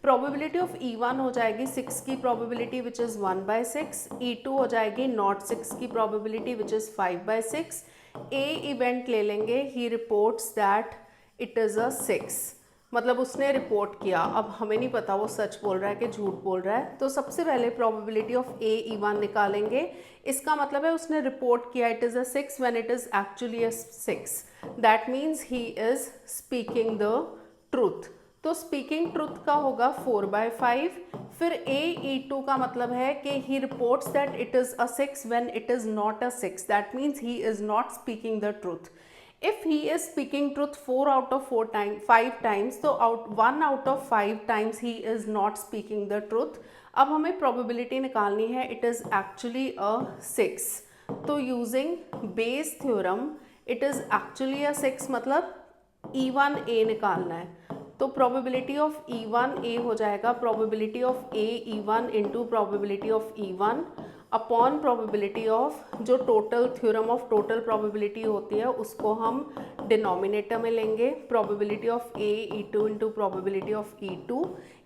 प्रोबेबिलिटी ऑफ E1 हो जाएगी 6 की प्रोबेबिलिटी विच इज़ 1/6। E2 हो जाएगी नॉट 6 की probability which is 5/6। A event ले लेंगे, he reports that it is a 6, मतलब उसने रिपोर्ट किया। अब हमें नहीं पता वो सच बोल रहा है कि झूठ बोल रहा है। तो सबसे पहले प्रोबेबिलिटी ऑफ E1 निकालेंगे। इसका मतलब है उसने रिपोर्ट किया it is a 6 when it is actually a 6। That means he is speaking the truth. तो स्पीकिंग ट्रूथ का होगा 4/5। फिर E2 का मतलब है कि he reports that it is a 6 when it is not a 6। That means he is not speaking the truth. If he is speaking truth 4 out of 5 times, so 1 out of 5 times he is not speaking the truth। अब हमें probability निकालनी है, it is actually a 6। तो using Bayes theorem it is actually a 6 मतलब E1A निकालना है। तो probability of E1A हो जाएगा probability of E1 into probability of E1 upon probability of जो total theorem of total probability होती है उसको हम डिनोमिनेटर में लेंगे। Probability of E2 into probability of E2।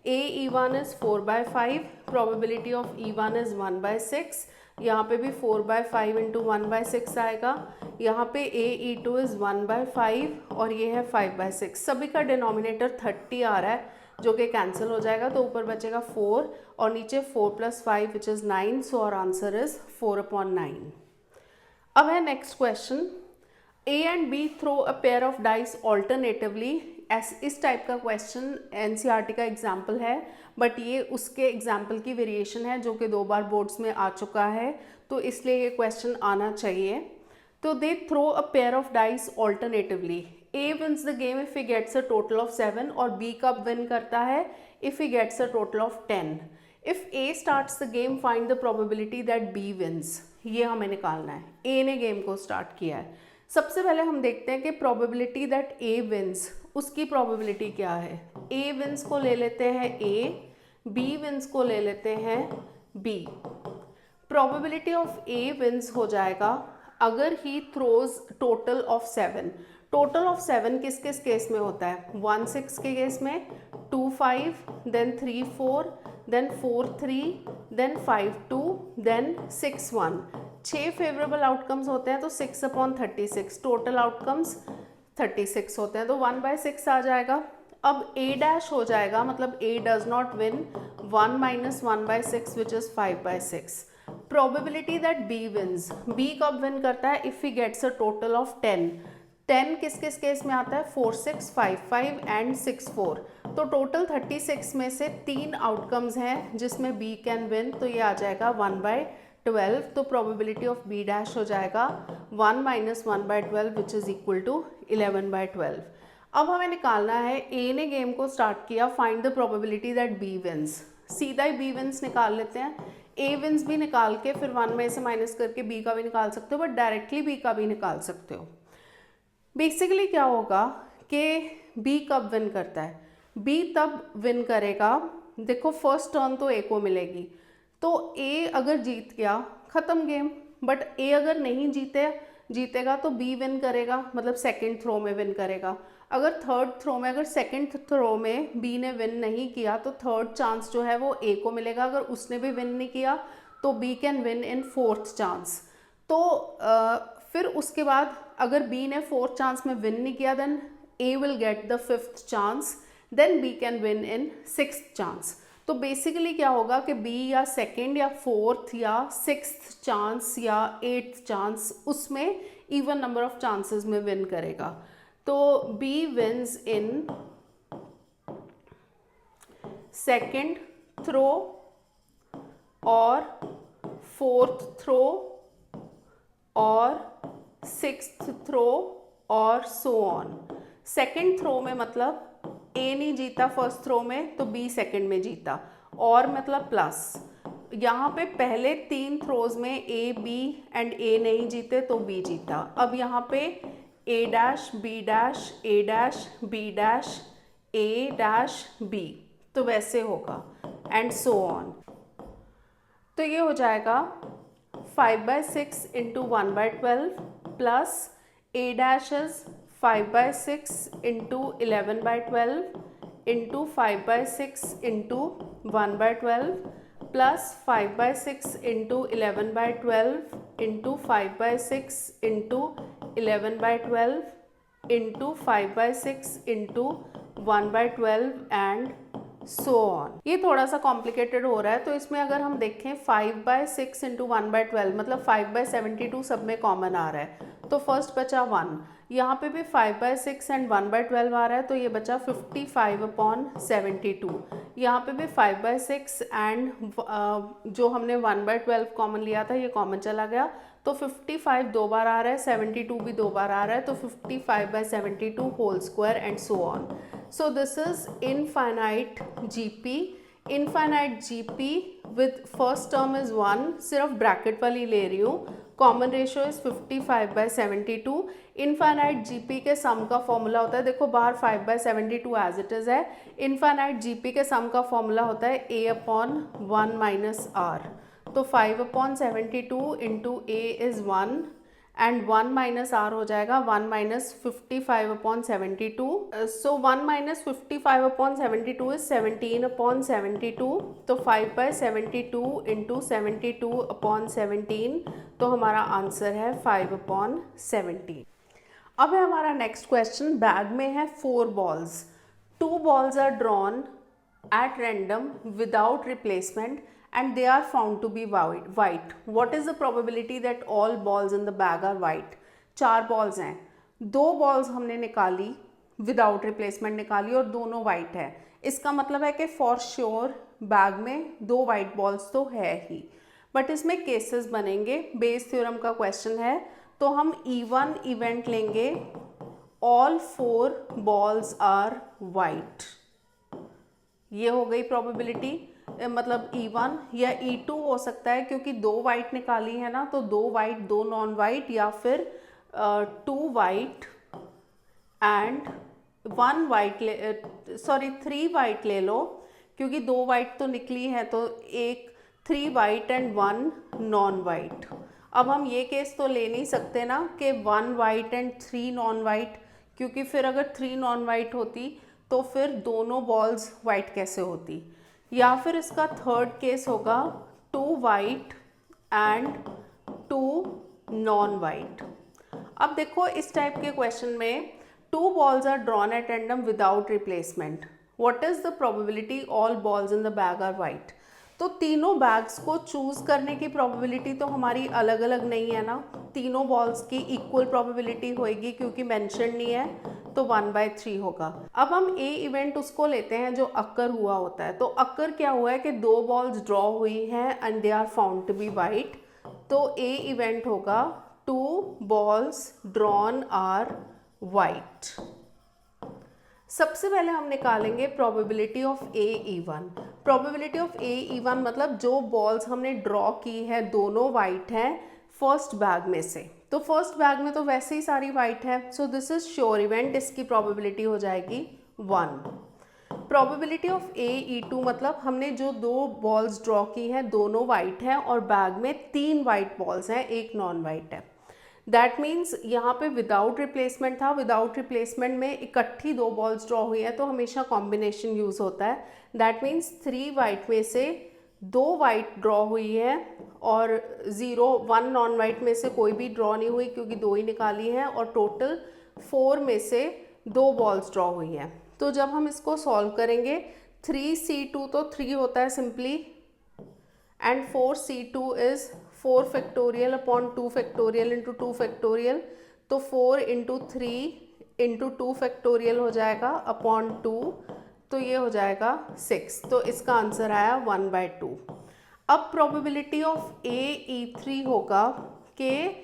E1 is 4/5, probability of E1 is 1/6। यहाँ पे भी 4/5 इंटू 1/6 आएगा। यहाँ पे E2 इज़ 1/5 और ये है 5/6। सभी का डिनोमिनेटर 30 आ रहा है जो कि कैंसिल हो जाएगा, तो ऊपर बचेगा 4 और नीचे 4 + 5 which is 9। So our answer is 4/9। अब है next question. A and B throw a pair of dice alternatively. इस टाइप का क्वेश्चन एनसीईआरटी का एग्जाम्पल है बट ये उसके एग्जाम्पल की वेरिएशन है जो कि 2 बार बोर्ड्स में आ चुका है, तो इसलिए ये क्वेश्चन आना चाहिए। तो they throw a pair of dice alternatively. A wins the game if he gets a total of 7 और B कब win करता है if he gets a total of 10. If A starts the game, find the probability that B wins. ये हमें निकालना है. A ने game को स्टार्ट किया है. सबसे पहले हम देखते हैं कि probability that A wins, उसकी probability क्या है. A wins को ले लेते हैं A, B wins को ले लेते हैं B. Probability of A wins हो जाएगा अगर he throws total of 7. Total of 7 किस किस केस में होता है. 1 6 के केस में, 2 5, then 3 4, then 4 3, then 5 2, then 6 1. 6 favourable outcomes होते हैं तो 6/36. टोटल आउटकम्स 36 होते हैं तो 1/6 आ जाएगा. अब A डैश हो जाएगा, मतलब A does not win. 1 - 1/6 which is 5/6. Probability that B wins, B कब विन करता है if he gets a total of 10. 10 किस किस केस में आता है. 4 6 5 5 एंड 6 4. तो टोटल 36 में से 3 आउटकम्स हैं जिसमें B कैन विन, तो ये आ जाएगा 1/12. तो प्रोबेबिलिटी ऑफ B डैश हो जाएगा 1 - 1/12 विच इज इक्वल टू 11/12. अब हमें निकालना है A ने गेम को स्टार्ट किया, find the probability that B wins. सीधा ही B विंस निकाल लेते हैं. A विंस भी निकाल के फिर 1 में से माइनस करके B का भी निकाल सकते हो, बट डायरेक्टली B का भी निकाल सकते हो. बेसिकली क्या होगा कि B कब विन करता है. B तब विन करेगा, देखो फर्स्ट टर्न तो A को मिलेगी, तो A अगर जीत गया ख़त्म गेम. बट A अगर नहीं जीतेगा तो B विन करेगा, मतलब सेकंड थ्रो में विन करेगा. अगर थर्ड थ्रो में, अगर सेकंड थ्रो में B ने विन नहीं किया तो थर्ड चांस जो है वो A को मिलेगा. अगर उसने भी विन नहीं किया तो B can win in fourth chance. तो फिर उसके बाद अगर B ने फोर्थ चांस में विन नहीं किया then A will get the fifth chance, then B can win in sixth chance. तो बेसिकली क्या होगा कि B या सेकंड या फोर्थ या सिक्स्थ चांस या एट्थ चांस, उसमें इवन नंबर ऑफ चांसेस में विन करेगा. तो B wins in second throw और फोर्थ थ्रो और सिक्स्थ थ्रो और सो ऑन. सेकंड थ्रो में मतलब A नहीं जीता फर्स्ट थ्रो में तो B सेकंड में जीता, और मतलब प्लस. यहाँ पे पहले 3 थ्रोज में A B एंड A नहीं जीते तो B जीता. अब यहाँ पे A dash B dash A dash B dash A dash B, तो वैसे होगा एंड सो ऑन. तो ये हो जाएगा 5/6 into 1/12 plus A dash is 5/6 into 11/12 into 5/6 into 1/12 plus 5/6 into 11/12 into 5/6 into 11/12 into 5/6 into 1/12 and so on. ये थोड़ा सा कॉम्प्लिकेटेड हो रहा है, तो इसमें अगर हम देखें 5/6 इंटू 1/12 मतलब 5/72 सब में कॉमन आ रहा है, तो फर्स्ट बचा 1. यहाँ पे भी 5/6 एंड 1/12 आ रहा है, तो ये बचा 55/72. यहाँ पे भी 5/6 एंड जो हमने 1/12 कॉमन लिया था ये कॉमन चला गया, तो 55 दो बार आ रहा है, 72 भी दो बार आ रहा है, तो 55/72 whole square and so on. So this is infinite GP. Infinite GP with first term is 1, सिर्फ ब्रैकेट वाली ले रही हूँ. Common ratio is 55/72. Infinite GP के सम का फॉर्मूला होता है, देखो बाहर 5/72 एज इट इज़ है. इनफाइनाइट GP के सम का फॉर्मूला होता है A/1 - R. तो 5/72 into A is 1 and 1 - R हो जाएगा 1 - 55/72. सो 1 - 55/72 इज 17/72. तो 5/72 इंटू 72/17, तो हमारा आंसर है 5/17. अब है हमारा नेक्स्ट क्वेश्चन. बैग में है 4 balls. 2 balls are drawn at random without replacement and they are found to be white. What is the probability that all balls in the bag are white? 4 balls हैं, 2 balls हमने निकाली without replacement निकाली और दोनों white है. इसका मतलब है कि फॉर श्योर बैग में 2 वाइट बॉल्स तो है ही. बट इसमें केसेस बनेंगे. बेस थ्योरम का क्वेश्चन है, तो हम E1 इवेंट लेंगे ऑल 4 balls आर वाइट। ये हो गई प्रोबेबिलिटी, मतलब E1 या E2 हो सकता है, क्योंकि 2 वाइट निकाली है ना, तो 2 वाइट 2 नॉन वाइट, या फिर 2 वाइट एंड 1 वाइट 3 वाइट ले लो, क्योंकि 2 वाइट तो निकली है, तो एक 3 वाइट एंड 1 नॉन वाइट। अब हम ये केस तो ले नहीं सकते ना कि 1 वाइट एंड 3 नॉन वाइट, क्योंकि फिर अगर 3 नॉन वाइट होती तो फिर दोनों बॉल्स वाइट कैसे होती। या फिर इसका थर्ड केस होगा 2 वाइट एंड 2 नॉन वाइट। अब देखो इस टाइप के क्वेश्चन में 2 balls are drawn at random without replacement. What is the probability all balls in the bag are white? तो तीनों बैग्स को चूज करने की प्रोबेबिलिटी तो हमारी अलग अलग नहीं है ना, तीनों बॉल्स की इक्वल प्रोबेबिलिटी होएगी, क्योंकि मेंशन नहीं है, तो 1/3 होगा। अब हम ए इवेंट उसको लेते हैं जो अक्कर हुआ होता है। तो अक्कर क्या हुआ है कि 2 बॉल्स ड्रॉ हुई हैं and they are found to be white, तो ए इवेंट होगा 2 balls drawn आर वाइट। सबसे पहले हम निकालेंगे probability of A-E1। Probability of A-E1 मतलब जो बॉल्स हमने ड्रॉ की है दोनों वाइट हैं फर्स्ट बैग में से, तो फर्स्ट बैग में तो वैसे ही सारी वाइट है, सो दिस इज श्योर इवेंट, इसकी प्रोबेबिलिटी हो जाएगी 1। प्रोबेबिलिटी ऑफ A-E2 मतलब हमने जो 2 बॉल्स ड्रॉ की हैं दोनों वाइट हैं और बैग में 3 वाइट बॉल्स हैं, एक नॉन वाइट है। दैट मीन्स यहाँ पे विदाउट रिप्लेसमेंट था, विदाउट रिप्लेसमेंट में इकट्ठी 2 बॉल्स ड्रॉ हुई है, तो हमेशा कॉम्बिनेशन यूज़ होता है। दैट मीन्स 3 वाइट में से 2 वाइट ड्रॉ हुई है और 1 नॉन वाइट में से कोई भी ड्रॉ नहीं हुई, क्योंकि 2 ही निकाली हैं, और टोटल 4 में से 2 बॉल्स ड्रॉ हुई हैं। तो जब हम इसको सॉल्व करेंगे 3C2 तो 3 होता है simply, and 4C2 is 4 factorial upon 2 factorial into 2 factorial, तो 4 इंटू 3 इंटू 2 फैक्टोरियल हो जाएगा अपॉन 2, तो ये हो जाएगा 6। तो इसका आंसर आया 1/2। अब प्रोबेबिलिटी ऑफ A-E3 होगा कि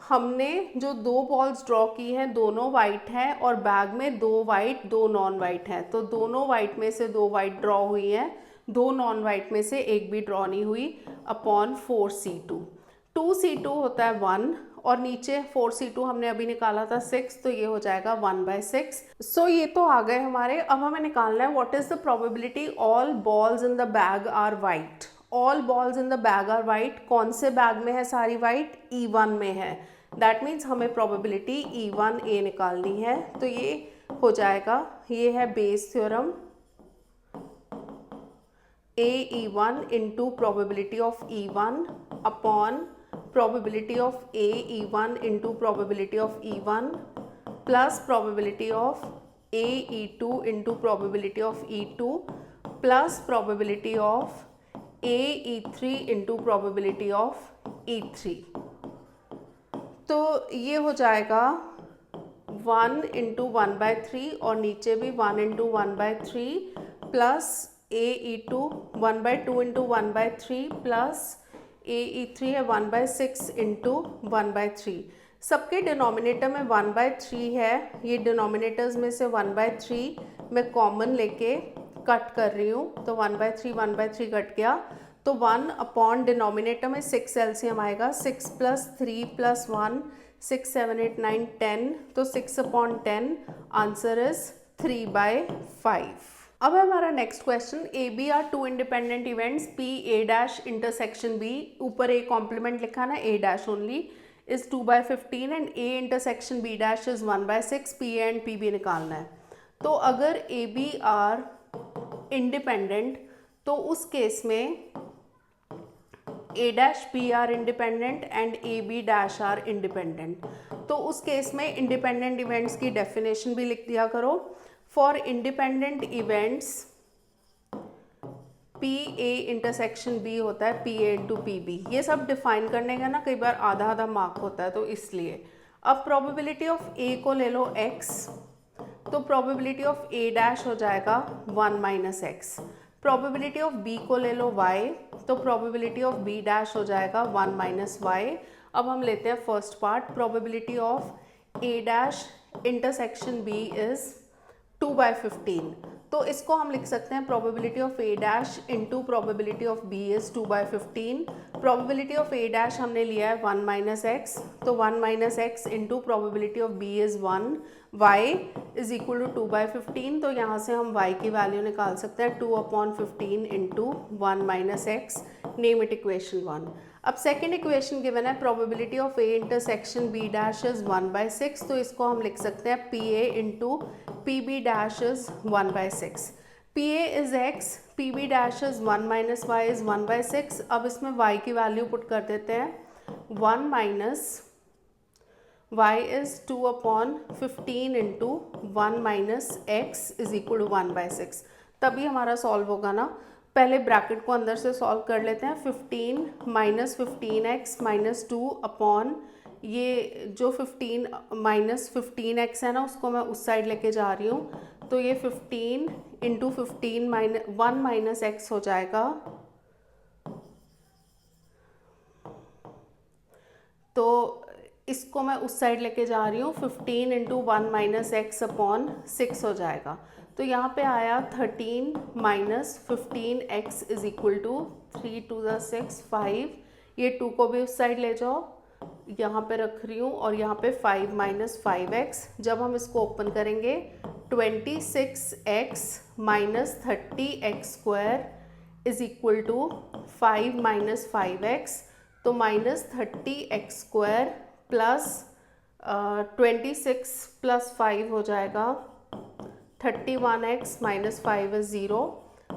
हमने जो 2 बॉल्स ड्रॉ की हैं दोनों वाइट हैं और बैग में 2 वाइट 2 नॉन वाइट हैं, तो दोनों वाइट में से 2 वाइट ड्रॉ हुई हैं, 2 नॉन वाइट में से एक भी ड्रॉ नहीं हुई, अपॉन 4C2। 2C2 होता है 1 और नीचे 4C2 हमने अभी निकाला था 6, तो ये हो जाएगा 1/6। सो ये तो आ गए हमारे। अब हमें निकालना है what is the probability all balls in the bag are white. All balls in the bag are white, कौन से बैग में है सारी वाइट? E1 में है। दैट मीन्स हमें प्रोबेबिलिटी E1A निकालनी है, तो ये हो जाएगा, ये है Bayes theorem, A-E1 into probability of E1 upon probability of A-E1 into probability of E1 plus probability of A-E2 into probability of E2 plus probability of A-E3 into probability of E3। तो ये हो जाएगा 1 into 1/3 और नीचे भी 1 into 1/3 plus A-E2 1/2 into 1/3 plus A-E3 है 1/6 into 1/3। सबके denominator में 1/3 है, ये डिनोमिनेटर्स में से 1/3 मैं कॉमन लेके कट कर रही हूँ, तो 1/3 कट गया, तो 1 अपॉन डिनोमिनेटर में 6 एलसीएम आएगा, 6 + 3 + 1 6 7 8 9 10, तो 6 अपॉन 10, आंसर इज 3/5। अब है हमारा next question, A B are 2 independent events P A' intersection B, ऊपर A कॉम्प्लीमेंट लिखा ना, A' only is 2/15 and A intersection B' is 1/6, P A and P B निकालना है। तो अगर A B आर इंडिपेंडेंट, तो उस केस में A' are independent and A B' are independent. तो उस केस में इंडिपेंडेंट इवेंट्स की डेफिनेशन भी लिख दिया करो। For independent events PA intersection B होता है PA इंटू PB। ये सब डिफाइन करने का ना कई बार आधा आधा मार्क होता है, तो इसलिए। अब प्रोबेबिलिटी ऑफ A को ले लो x, तो प्रोबेबिलिटी ऑफ A' हो जाएगा 1 - x। प्रोबेबिलिटी ऑफ B को ले लो y, तो प्रोबेबिलिटी ऑफ B' हो जाएगा 1 - y। अब हम लेते हैं first part, probability of A' intersection B is 2/15। तो इसको हम लिख सकते हैं probability of A dash into probability of B is 2/15। Probability of A dash हमने लिया है 1 माइनस एक्स, तो 1 minus x into probability of B is 1, y is equal to 2/15। तो यहाँ से हम y की वैल्यू निकाल सकते हैं 2/15 into 1 minus x, name it equation 1। अब सेकेंड इक्वेशन गिवन है probability of A intersection B dash is 1/6, तो इसको हम लिख सकते हैं P A into P B dash is 1/6। P A is x, P B dash is 1 minus y is 1/6। अब इसमें y की वैल्यू पुट कर देते हैं 1 minus y is 2/15 into 1 minus x is equal to 1/6। तभी हमारा सॉल्व होगा ना। पहले ब्रैकेट को अंदर से सॉल्व कर लेते हैं। 15 माइनस 15x माइनस 2 अपॉन ये जो 15 माइनस 15x है ना, उसको मैं उस साइड लेके जा रही हूँ। तो ये 15 इंटू 15 1 माइनस एक्स हो जाएगा। तो इसको मैं उस साइड लेके जा रही हूँ। 15 इंटू 1 माइनस एक्स अपॉन 6 हो जाएगा। तो यहाँ पे आया 13 minus 15x is equal to 3 2 6 5। ये 2 को भी उस साइड ले जाओ, यहाँ पे रख रही हूँ, और यहाँ पे 5 माइनस 5x। जब हम इसको ओपन करेंगे 26x minus 30x square is equal to 5 minus 5x। तो minus 30x square plus 26 plus 5 हो जाएगा 31x माइनस 5 इज़ 0।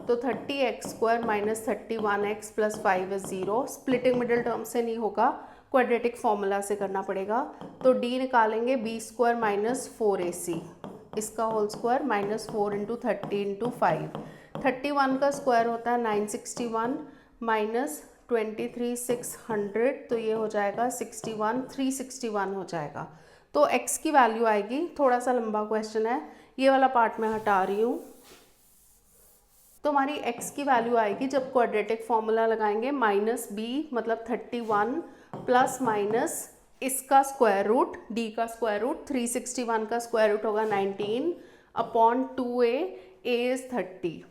तो 30x square minus 31x plus 5 is 0। Splitting middle term से नहीं होगा, क्वाड्रेटिक फॉर्मूला से करना पड़ेगा। तो d निकालेंगे b स्क्वायर माइनस 4ac, इसका whole square minus 4 into 30 into 5। 31 का स्क्वायर होता है 961 माइनस 23,600, तो ये हो जाएगा 361 हो जाएगा। तो x की वैल्यू आएगी, थोड़ा सा लंबा क्वेश्चन है, ये वाला पार्ट मैं हटा रही हूँ। तो हमारी x की वैल्यू आएगी जब क्वाड्रेटिक फॉर्मूला लगाएंगे माइनस b मतलब 31 प्लस माइनस इसका स्क्वायर रूट, d का स्क्वायर रूट, 361 का स्क्वायर रूट होगा 19 अपॉन 2a, a इज़ 30,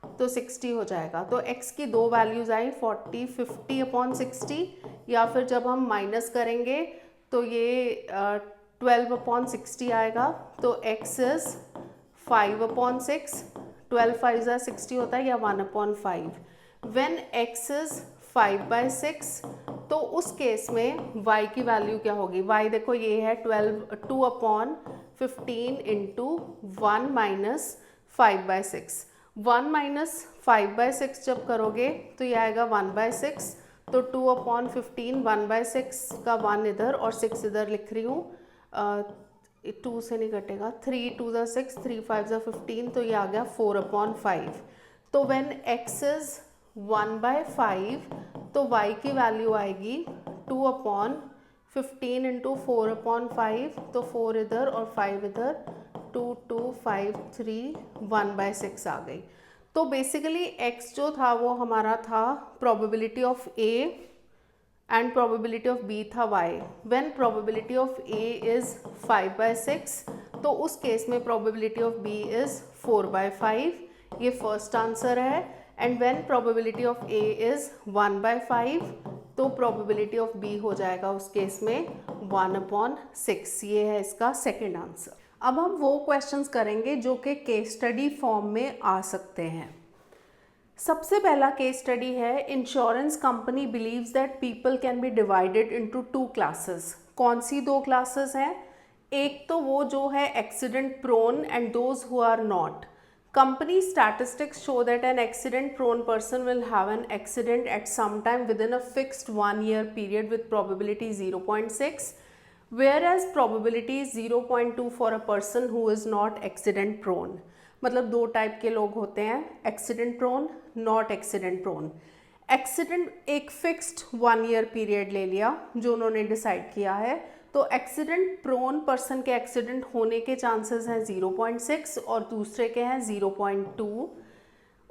तो 60 हो जाएगा। तो x की दो वैल्यूज़ आई 40 50 अपॉन 60, या फिर जब हम माइनस करेंगे तो ये 12 अपॉन 60 आएगा। तो x इज़ 5 अपॉन 6, 12 5 ज़ा 60 होता है, या 1 अपॉन 5। व्हेन x इज़ 5/6, तो उस केस में y की वैल्यू क्या होगी? y देखो ये है 2 अपॉन 15 इंटू 1 माइनस 5/6। 1 माइनस 5/6 जब करोगे तो ये आएगा 1/6। तो 2 अपॉन 15, 1/6 का 1 इधर और 6 इधर लिख रही हूँ, 2 से नहीं कटेगा, 3 2 ज़ा 6, 3 5 ज़ा 15, तो ये आ गया 4 अपॉन 5। तो व्हेन x इज़ 1/5, तो y की वैल्यू आएगी 2 अपॉन 15 इंटू 4 अपॉन 5, तो 4 इधर और 5 इधर, 2 2 5 3 1/6 आ गई। तो बेसिकली x जो था वो हमारा था probability of a and probability of b था y। When probability of a is 5/6, तो उस केस में प्रोबेबिलिटी ऑफ b इज़ 4/5, ये फर्स्ट आंसर है। And when probability of a is 1/5, तो प्रोबेबिलिटी ऑफ b हो जाएगा उस केस में 1/6, ये है इसका सेकेंड आंसर। अब हम वो क्वेश्चंस करेंगे जो कि केस स्टडी फॉर्म में आ सकते हैं। सबसे पहला केस स्टडी है, insurance company believes that people can be divided into 2 classes. कौन सी 2 क्लासेस हैं? एक तो वो जो है accident prone and those who are not. Company statistics show that an accident prone person will have an accident at some time within a fixed 1 year period with probability 0.6, whereas probability is 0.2 for a person who is not accident prone. मतलब 2 type के लोग होते हैं, accident prone, not accident prone. Accident एक fixed 1 year period ले लिया जो उन्होंने डिसाइड किया है, तो एक्सीडेंट प्रोन पर्सन के एक्सीडेंट होने के चांसेस हैं 0.6 और दूसरे के हैं 0.2।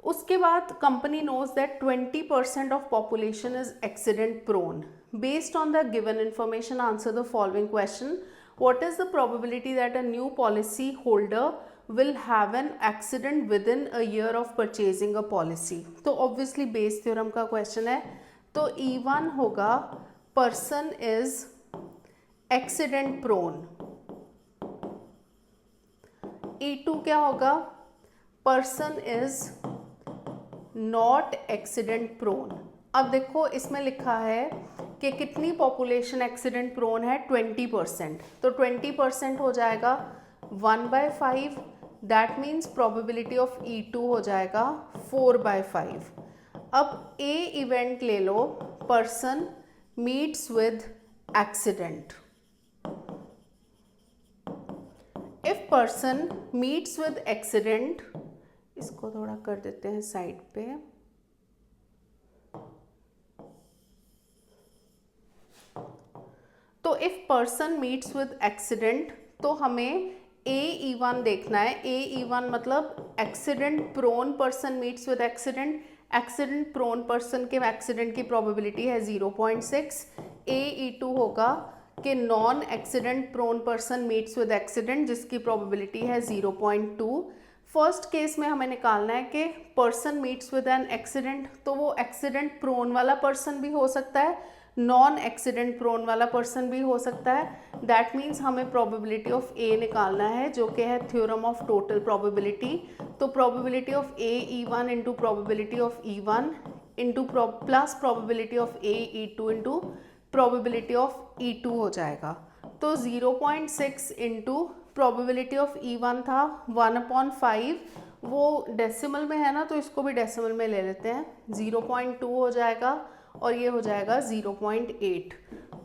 उसके बाद company knows that 20% of population is accident prone. Based on the given information answer the following question, What is the probability that a new policy holder will have an accident within a year of purchasing a policy? तो obviously Bayes theorem का question है, तो E1 होगा person is accident prone, E2 क्या होगा person is not accident prone. अब देखो इसमें लिखा है कि कितनी पॉपुलेशन एक्सीडेंट प्रोन है 20%, तो 20% हो जाएगा 1/5, that means probability of E2 हो जाएगा 4/5. अब ए इवेंट ले लो, person meets with accident. If person meets with accident, इसको थोड़ा कर देते हैं साइड पे, तो if person meets with accident तो हमें AE1 देखना है. AE1 मतलब accident prone person meets with accident. Accident prone person के एक्सीडेंट की प्रोबेबिलिटी है 0.6. AE2 होगा कि non accident prone person meets with accident जिसकी प्रोबेबिलिटी है 0.2. फर्स्ट केस में हमें निकालना है कि person meets with an accident, तो वो एक्सीडेंट प्रोन वाला पर्सन भी हो सकता है, नॉन एक्सीडेंट प्रोन वाला पर्सन भी हो सकता है. दैट मीन्स हमें प्रोबेबिलिटी ऑफ ए निकालना है जो कि है थ्योरम ऑफ टोटल प्रोबेबिलिटी. तो probability of AE1 into probability of E1 into plus probability of AE2 into probability of E2 हो जाएगा. तो 0.6 इंटू प्रोबेबिलिटी ऑफ E1 था 1/5, वो डेसिमल में है ना तो इसको भी डेसिमल में ले लेते हैं, 0.2 हो जाएगा और ये हो जाएगा 0.8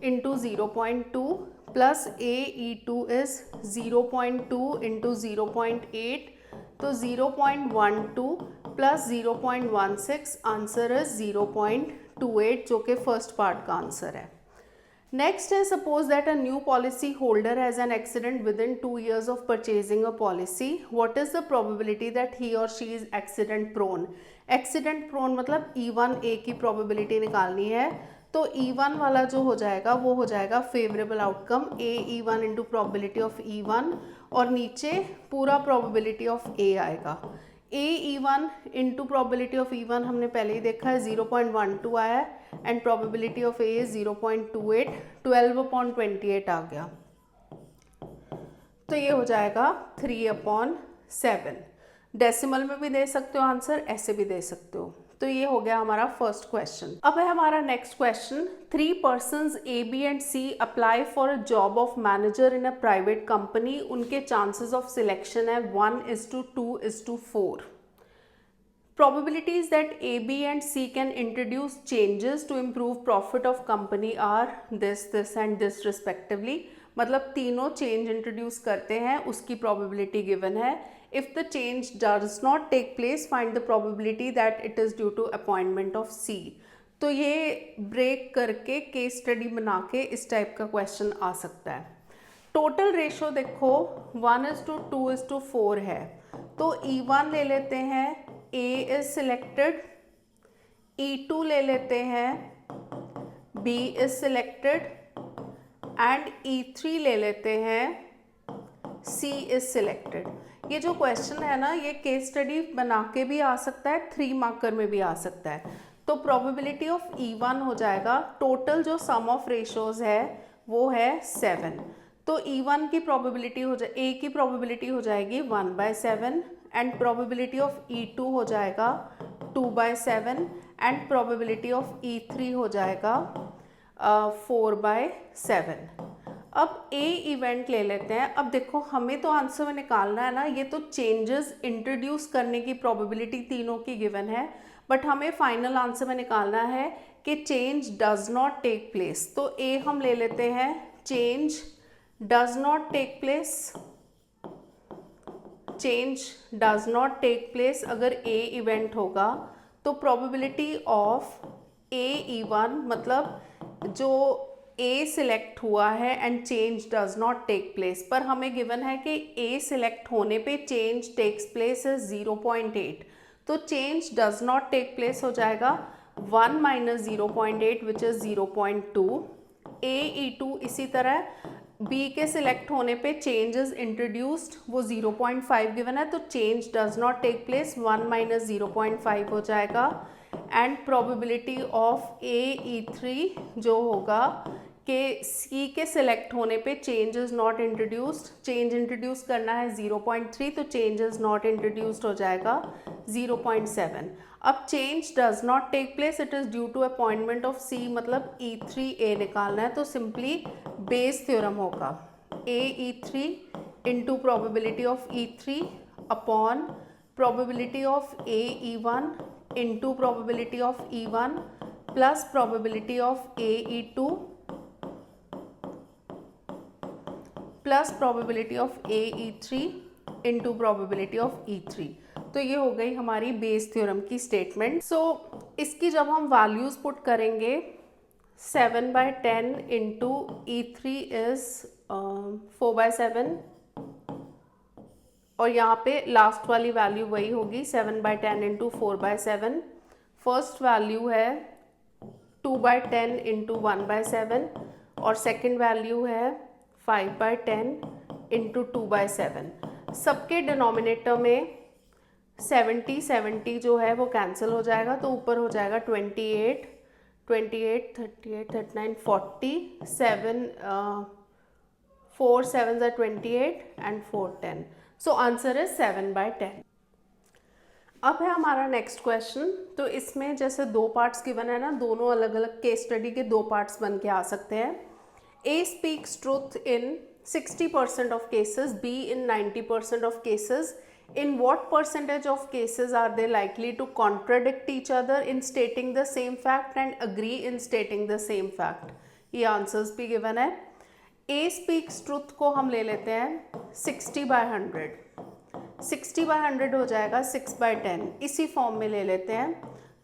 into 0.2 plus AE2 is 0.2 into 0.8, तो 0.12 प्लस 0.16, आंसर इज 0.28 जो कि फर्स्ट पार्ट का आंसर है. नेक्स्ट है, suppose that a new policy holder has an accident within 2 years of purchasing a policy. What is the probability that he और she is accident prone. Accident prone मतलब E1A की probability निकालनी है, तो E1 वाला जो हो जाएगा वो हो जाएगा favourable outcome AE1 into probability of E1 और नीचे पूरा प्रोबेबिलिटी ऑफ A आएगा. AE1 into probability of E1 हमने पहले ही देखा है 0.12 आया है and probability of A is 0.28, 12/28 आ गया, तो ये हो जाएगा 3/7. डेसिमल में भी दे सकते हो आंसर, ऐसे भी दे सकते हो. तो ये हो गया हमारा फर्स्ट क्वेश्चन. अब है हमारा next question. 3 persons A, B and C apply for a job of manager in a private company. उनके चांसेस ऑफ सिलेक्शन है 1:2:4. Probabilities that A, B and C can introduce changes to improve profit of company are this and this respectively. मतलब तीनों change introduce करते हैं, उसकी probability given है. If the change does not take place find the probability that it is due to appointment of C. तो ये break करके case study बना के इस टाइप का क्वेश्चन आ सकता है. टोटल रेशो देखो 1:2:4 है, तो E1 ले लेते हैं, A इज सिलेक्टेड, E2 ले लेते हैं, B is selected and E3 ले लेते हैं, C इज सिलेक्टेड. ये जो क्वेश्चन है ना ये केस स्टडी बना के भी आ सकता है, 3 मार्कर में भी आ सकता है. तो प्रोबेबिलिटी ऑफ E1 हो जाएगा, टोटल जो सम ऑफ रेशोज है वो है 7, तो E1 की प्रोबेबिलिटी हो जाए, A की प्रोबेबिलिटी हो जाएगी 1/7 एंड प्रोबेबिलिटी ऑफ E2 हो जाएगा 2/7 एंड प्रोबेबिलिटी ऑफ E3 हो जाएगा 4/7. अब A इवेंट ले लेते हैं. अब देखो हमें तो आंसर में निकालना है ना, ये तो चेंजेस इंट्रोड्यूस करने की प्रोबेबिलिटी तीनों की गिवन है, बट हमें फाइनल आंसर में निकालना है कि change does not take place. तो A हम ले लेते हैं, change does not take place, change does not take place अगर A इवेंट होगा तो प्रोबेबिलिटी ऑफ AE1 मतलब जो A सिलेक्ट हुआ है and change does not take place, पर हमें गिवन है कि A सिलेक्ट होने पे चेंज टेक्स प्लेस है 0.8, तो change does not take place हो जाएगा 1 - 0.8 विच इज 0.2. AE2 इसी तरह बी के सिलेक्ट होने पे चेंज इज इंट्रोड्यूस्ड, वो 0.5 गिवन है, तो change does not take place, 1 minus 0.5 हो जाएगा। एंड प्रोबेबिलिटी ऑफ AE3 जो होगा कि सी के सिलेक्ट होने पे change is not introduced, change introduce करना है 0.3, तो चेंज इज नॉट इंट्रोड्यूस्ड हो जाएगा 0.7। अब change does not take place, it is due to appointment of C, मतलब E3A निकालना है, तो सिंपली बेस थ्योरम होगा AE3 into probability of E3 upon probability of AE1 into probability of E1 plus probability of AE2 plus probability of AE3 into probability of E3। तो ये हो गई हमारी बेस थ्योरम की स्टेटमेंट। सो इसकी जब हम वैल्यूज पुट करेंगे 7/10 इंटू E3 इज 4/7 और यहाँ पे लास्ट वाली वैल्यू वही होगी 7/10 इंटू 4/7। फर्स्ट वैल्यू है 2/10 इंटू 1/7 और सेकेंड वैल्यू है 5/10 इंटू 2/7। सबके डिनोमिनेटर में 70 जो है वो कैंसिल हो जाएगा, तो ऊपर हो जाएगा 28 38 38 39 40 7 4 7 28 एंड 4 10। So answer is 7/10। अब है हमारा नेक्स्ट क्वेश्चन। तो इसमें जैसे दो पार्ट्स गिवन है ना, दोनों अलग अलग केस स्टडी के दो पार्ट्स बन के आ सकते हैं। A speaks truth in 60% of cases, B in 90% of cases. In what percentage of cases are they likely to contradict each other in stating the same fact and agree in stating the same fact? ये answers भी given है। A speaks truth को हम ले लेते हैं 60/100, 60/100 हो जाएगा 6/10, इसी फॉर्म में ले लेते हैं,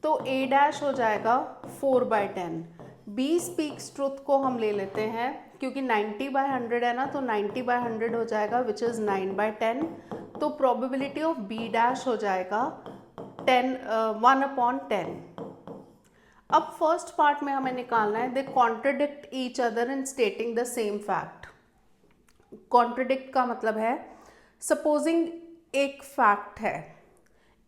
तो A डैश हो जाएगा 4/10। B स्पीक्स ट्रुथ को हम ले लेते हैं, क्योंकि 90/100 है ना, तो 90/100 हो जाएगा विच इज़ 9/10, तो प्रोबेबिलिटी ऑफ B डैश हो जाएगा 1/10। अब फर्स्ट पार्ट में हमें निकालना है they contradict each other in stating the same fact. Contradict का मतलब है सपोजिंग एक फैक्ट है,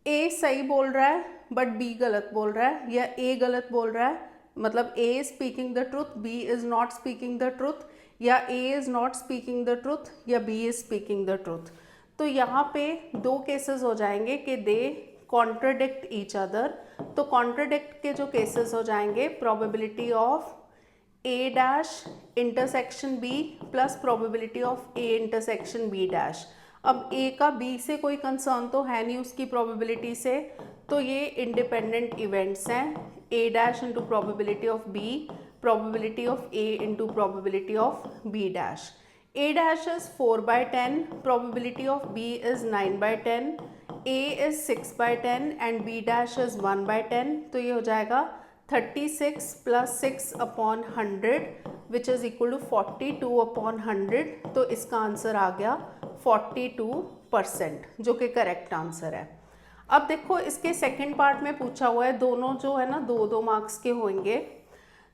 A सही बोल रहा है बट B गलत बोल रहा है, या A गलत बोल रहा है, मतलब A is speaking the truth, B is not speaking the truth, या A is not speaking the truth, या B is speaking the truth। तो यहाँ पे दो केसेस हो जाएंगे कि दे कॉन्ट्रडिक्ट ईच अदर। तो कॉन्ट्रडिक्ट के जो केसेस हो जाएंगे, probability of A dash intersection B plus probability of A intersection B dash. अब A का B से कोई कंसर्न तो है नहीं उसकी प्रोबेबिलिटी से, तो ये इंडिपेंडेंट इवेंट्स हैं। A dash into probability of B, probability of A into probability of B dash. A dash is 4/10, probability of B is 9/10, A is 6/10 and B dash is 1/10, तो ये हो जाएगा 36 plus 6/100 which is equal to 42/100। तो इसका answer आ गया 42%, जो कि correct answer है। अब देखो इसके सेकंड पार्ट में पूछा हुआ है, दोनों जो है ना 2-2 मार्क्स के होंगे।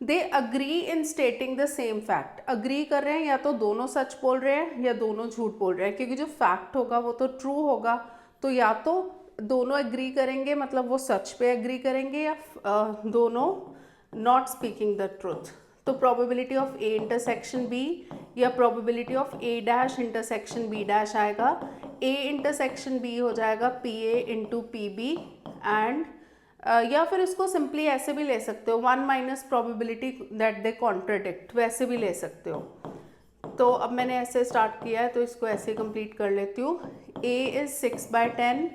They agree in stating the same fact. Agree कर रहे हैं, या तो दोनों सच बोल रहे हैं या दोनों झूठ बोल रहे हैं, क्योंकि जो फैक्ट होगा वो तो ट्रू होगा, तो या तो दोनों एग्री करेंगे मतलब वो सच पे एग्री करेंगे, या दोनों नॉट स्पीकिंग द ट्रूथ। तो probability of A intersection B या probability of A dash intersection B dash आएगा, A इंटरसेक्शन B हो जाएगा PA इंटू PB एंड या फिर इसको सिंपली ऐसे भी ले सकते हो, 1 minus probability that they contradict, वैसे भी ले सकते हो। तो अब मैंने ऐसे स्टार्ट किया है तो इसको ऐसे कंप्लीट कर लेती हूँ। A is 6/10,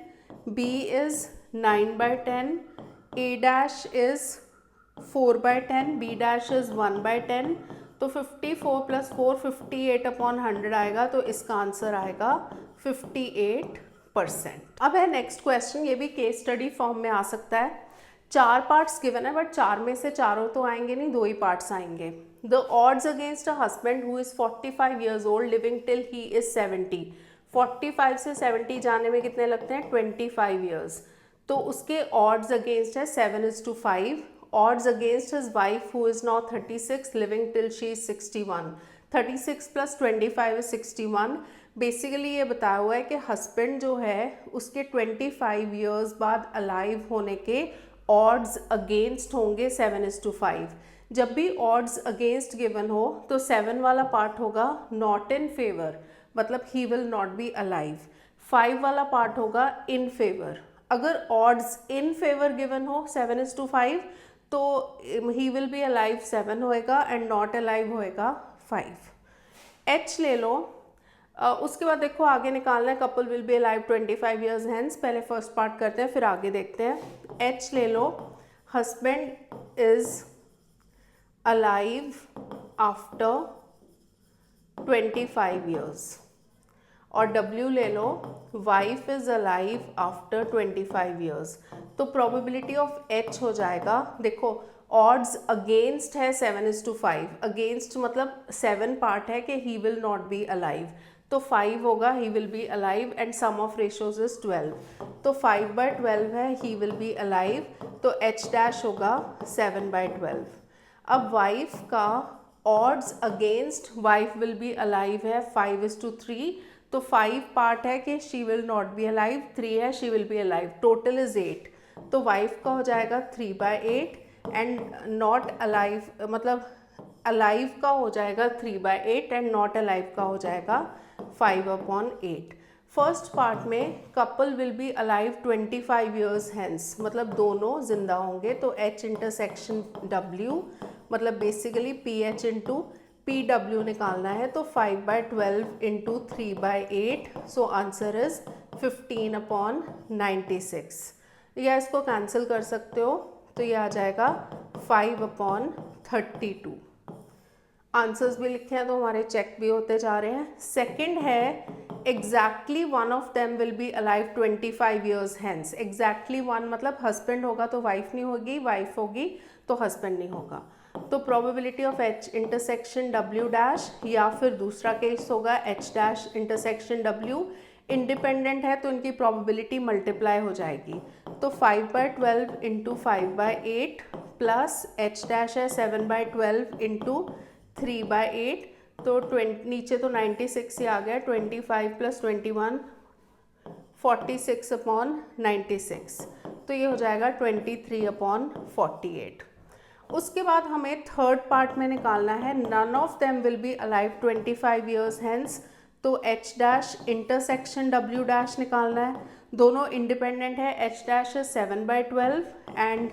B is 9/10, A dash is 4/10, B dash is 1/10, तो 54 प्लस 4 58/100 आएगा, तो इसका आंसर आएगा 58%। अब है नेक्स्ट क्वेश्चन, ये भी केस स्टडी फॉर्म में आ सकता है। 4 पार्ट्स गिवन है, बट 4 में से चारों तो आएंगे नहीं, 2 ही पार्ट्स आएंगे। The odds against a husband who is 45 years old living till he is 70। 45 से 70 जाने में कितने लगते हैं? 25 years। तो उसके ऑड्स अगेंस्ट है 7:5। Odds against his wife who is now 36 living till she is 61। 36 + 25 is 61। Basically ये बताया हुआ है कि हस्बैंड जो है उसके 25 ईयर्स बाद अलाइव होने के ऑड्स अगेंस्ट होंगे 7:5। जब भी ऑड्स अगेंस्ट गिवन हो तो 7 वाला पार्ट होगा नॉट इन फेवर, मतलब ही विल नॉट बी अलाइव। 5 वाला पार्ट होगा इन फेवर। अगर ऑड्स इन फेवर गिवन हो 7:5 तो ही विल बी अलाइव 7 होएगा एंड नॉट अलाइव होएगा 5। एच ले लो। उसके बाद देखो आगे निकालना है, couple will be alive 25 years hence. पहले फर्स्ट पार्ट करते हैं फिर आगे देखते हैं। एच ले लो, husband is alive after 25 years. और W ले लो, wife is alive after 25 years. तो प्रोबेबिलिटी ऑफ H हो जाएगा, देखो ऑड्स अगेंस्ट है 7:5, अगेंस्ट मतलब 7 पार्ट है कि he will not be alive, तो 5 होगा he will be alive and sum of ratios is 12, तो 5/12 है ही विल बी अलाइव, तो H डैश होगा 7/12। अब वाइफ का odds against wife will be alive है 5:3, तो 5 पार्ट है कि she will not be alive, 3 है she will be alive, total is 8, तो वाइफ का हो जाएगा 3/8 एंड नॉट अलाइव मतलब अलाइव का हो जाएगा 3/8 एंड नॉट अलाइव का हो जाएगा 5/8। फर्स्ट पार्ट में couple will be alive 25 years hence, मतलब दोनों जिंदा होंगे, तो H इंटरसेक्शन W मतलब बेसिकली PH इंटू PW निकालना है, तो 5/12 इंटू 3/8, सो आंसर इज 15/96। या इसको कैंसिल कर सकते हो, तो ये आ जाएगा 5/32। आंसर्स भी लिखे हैं तो हमारे चेक भी होते जा रहे हैं। सेकंड है exactly one of them will be alive 25 years hence. Exactly one मतलब हस्बैंड होगा तो वाइफ नहीं होगी, वाइफ होगी तो हस्बैंड नहीं होगा, तो probability of H intersection W dash, या फिर दूसरा केस होगा H dash intersection W। Independent है तो इनकी प्रोबेबिलिटी मल्टीप्लाई हो जाएगी, तो 5/12 इंटू 5/8 प्लस H डैश है 7/12 इंटू 3/8, तो 20 नीचे तो 96 ही आ गया, 25 + 21 46/96, तो ये हो जाएगा 23/48। उसके बाद हमें थर्ड पार्ट में निकालना है, none of them will be alive 25 years hence, तो H dash intersection W dash निकालना है। दोनों इंडिपेंडेंट है, H dash is 7/12 and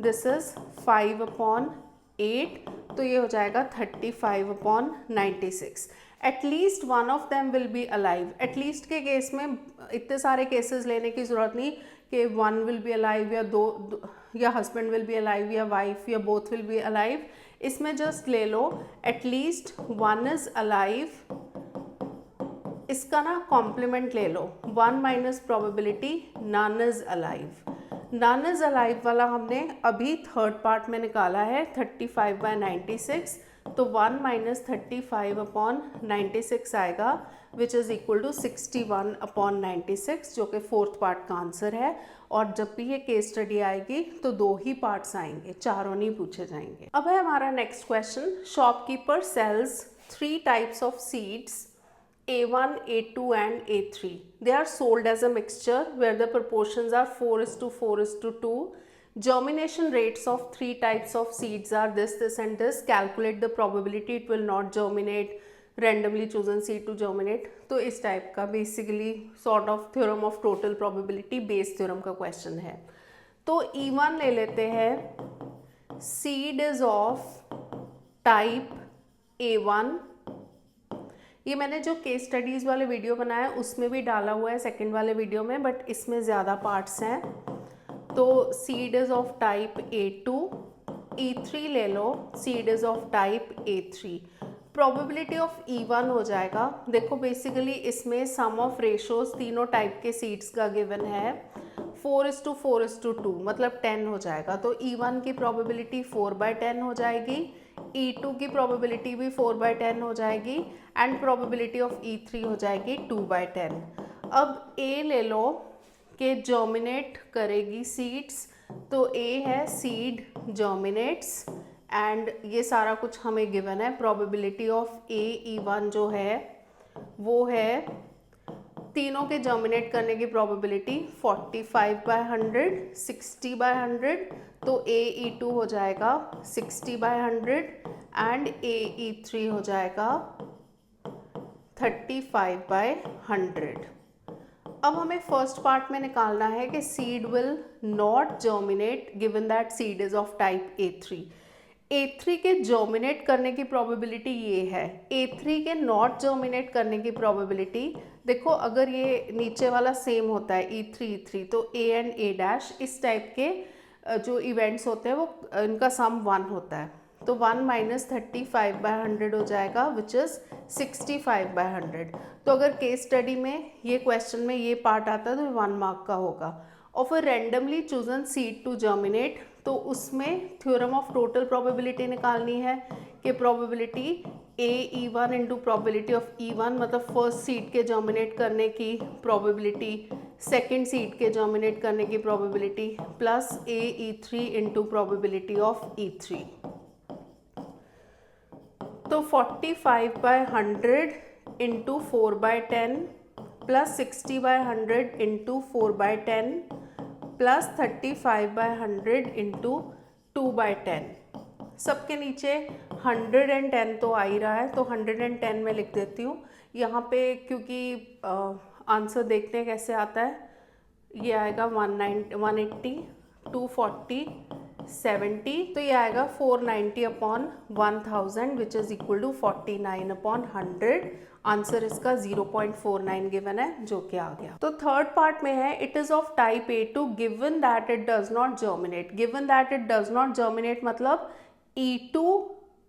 this is 5/8, तो ये हो जाएगा 35/96। At least one of them will be alive. At least के केस में इतने सारे केसेस लेने की ज़रूरत नहीं कि वन विल बी अलाइव या दो या हस्बैंड विल बी अलाइव या वाइफ या बोथ विल बी अलाइव। इसमें जस्ट ले लो एटलीस्ट वन इज अलाइव, इसका ना कॉम्प्लीमेंट ले लो, 1 minus probability none is alive. None is alive वाला हमने अभी थर्ड पार्ट में निकाला है 35/96, तो 1 माइनस 35/96 आएगा विच इज़ इक्वल टू 61/96, जो कि फोर्थ पार्ट का आंसर है। और जब भी ये केस स्टडी आएगी तो 2 ही पार्ट्स आएंगे, चारों नहीं पूछे जाएंगे। अब है हमारा next question, shopkeeper sells 3 types of seeds A1, A2 and A3. They are sold as a mixture where the proportions are 4:4:2. Germination rates of 3 types of seeds are this, this and this. Calculate the probability it will not germinate. Randomly chosen seed to germinate. तो इस type का basically sort of theorem of total probability based theorem का question है। तो E1 ले लेते हैं, seed is of type A1। ये मैंने जो केस स्टडीज़ वाले वीडियो बनाया उसमें भी डाला हुआ है सेकंड वाले वीडियो में, बट इसमें ज़्यादा पार्ट्स हैं। तो seed is of type A2। E3 ले लो, seed is of type A3। Probability of E1 हो जाएगा, देखो बेसिकली इसमें सम ऑफ रेशोज तीनों टाइप के सीड्स का गिवन है, 4:4:2 मतलब 10 हो जाएगा, तो E1 की प्रोबेबिलिटी 4/10 हो जाएगी, E2 की प्रोबेबिलिटी भी 4/10 हो जाएगी एंड प्रोबेबिलिटी ऑफ E3 हो जाएगी 2/10। अब A ले लो कि जर्मिनेट करेगी सीड्स, तो A है सीड जर्मिनेट्स एंड ये सारा कुछ हमें गिवन है। प्रोबेबिलिटी ऑफ AE1 जो है वो है तीनों के जर्मिनेट करने की प्रोबेबिलिटी 45/100, 60/100, तो AE2 हो जाएगा 60/100 एंड AE3 हो जाएगा 35/100। अब हमें फर्स्ट पार्ट में निकालना है कि seed will not germinate given that seed is of type A3। A3 के जर्मिनेट करने की प्रोबेबिलिटी ये है। A3 के नॉट जर्मिनेट करने की प्रोबेबिलिटी देखो, अगर ये नीचे वाला सेम होता है E3 तो A एंड A' इस टाइप के जो इवेंट्स होते हैं वो इनका सम 1 होता है, तो 1 माइनस 35/100 हो जाएगा विच इज़ 65/100। तो अगर केस स्टडी में ये क्वेश्चन में ये पार्ट आता है तो 1 मार्क का होगा। और फिर randomly chosen seed to germinate, तो उसमें थ्योरम ऑफ टोटल प्रोबेबिलिटी निकालनी है कि probability AE1 into probability of E1 मतलब फर्स्ट सीड के जर्मिनेट करने की प्रोबेबिलिटी, सेकेंड सीड के जर्मिनेट करने की probability plus AE3 into probability of E3। तो 45/100 into 4/10 plus 60/100 into 4/10 plus 35/100 into 2/10। सबके नीचे 110 तो आ ही रहा है, तो 110 में लिख देती हूँ यहाँ पे, क्योंकि आंसर देखते हैं कैसे आता है। ये आएगा 180, 240, 70, तो ये आएगा 490/1000 which is equal to 49/100। Answer इसका 0.49 गिवन है, जो कि आ गया। तो थर्ड पार्ट में है it is of type A2 given that it does not germinate. Given that it does not germinate मतलब E2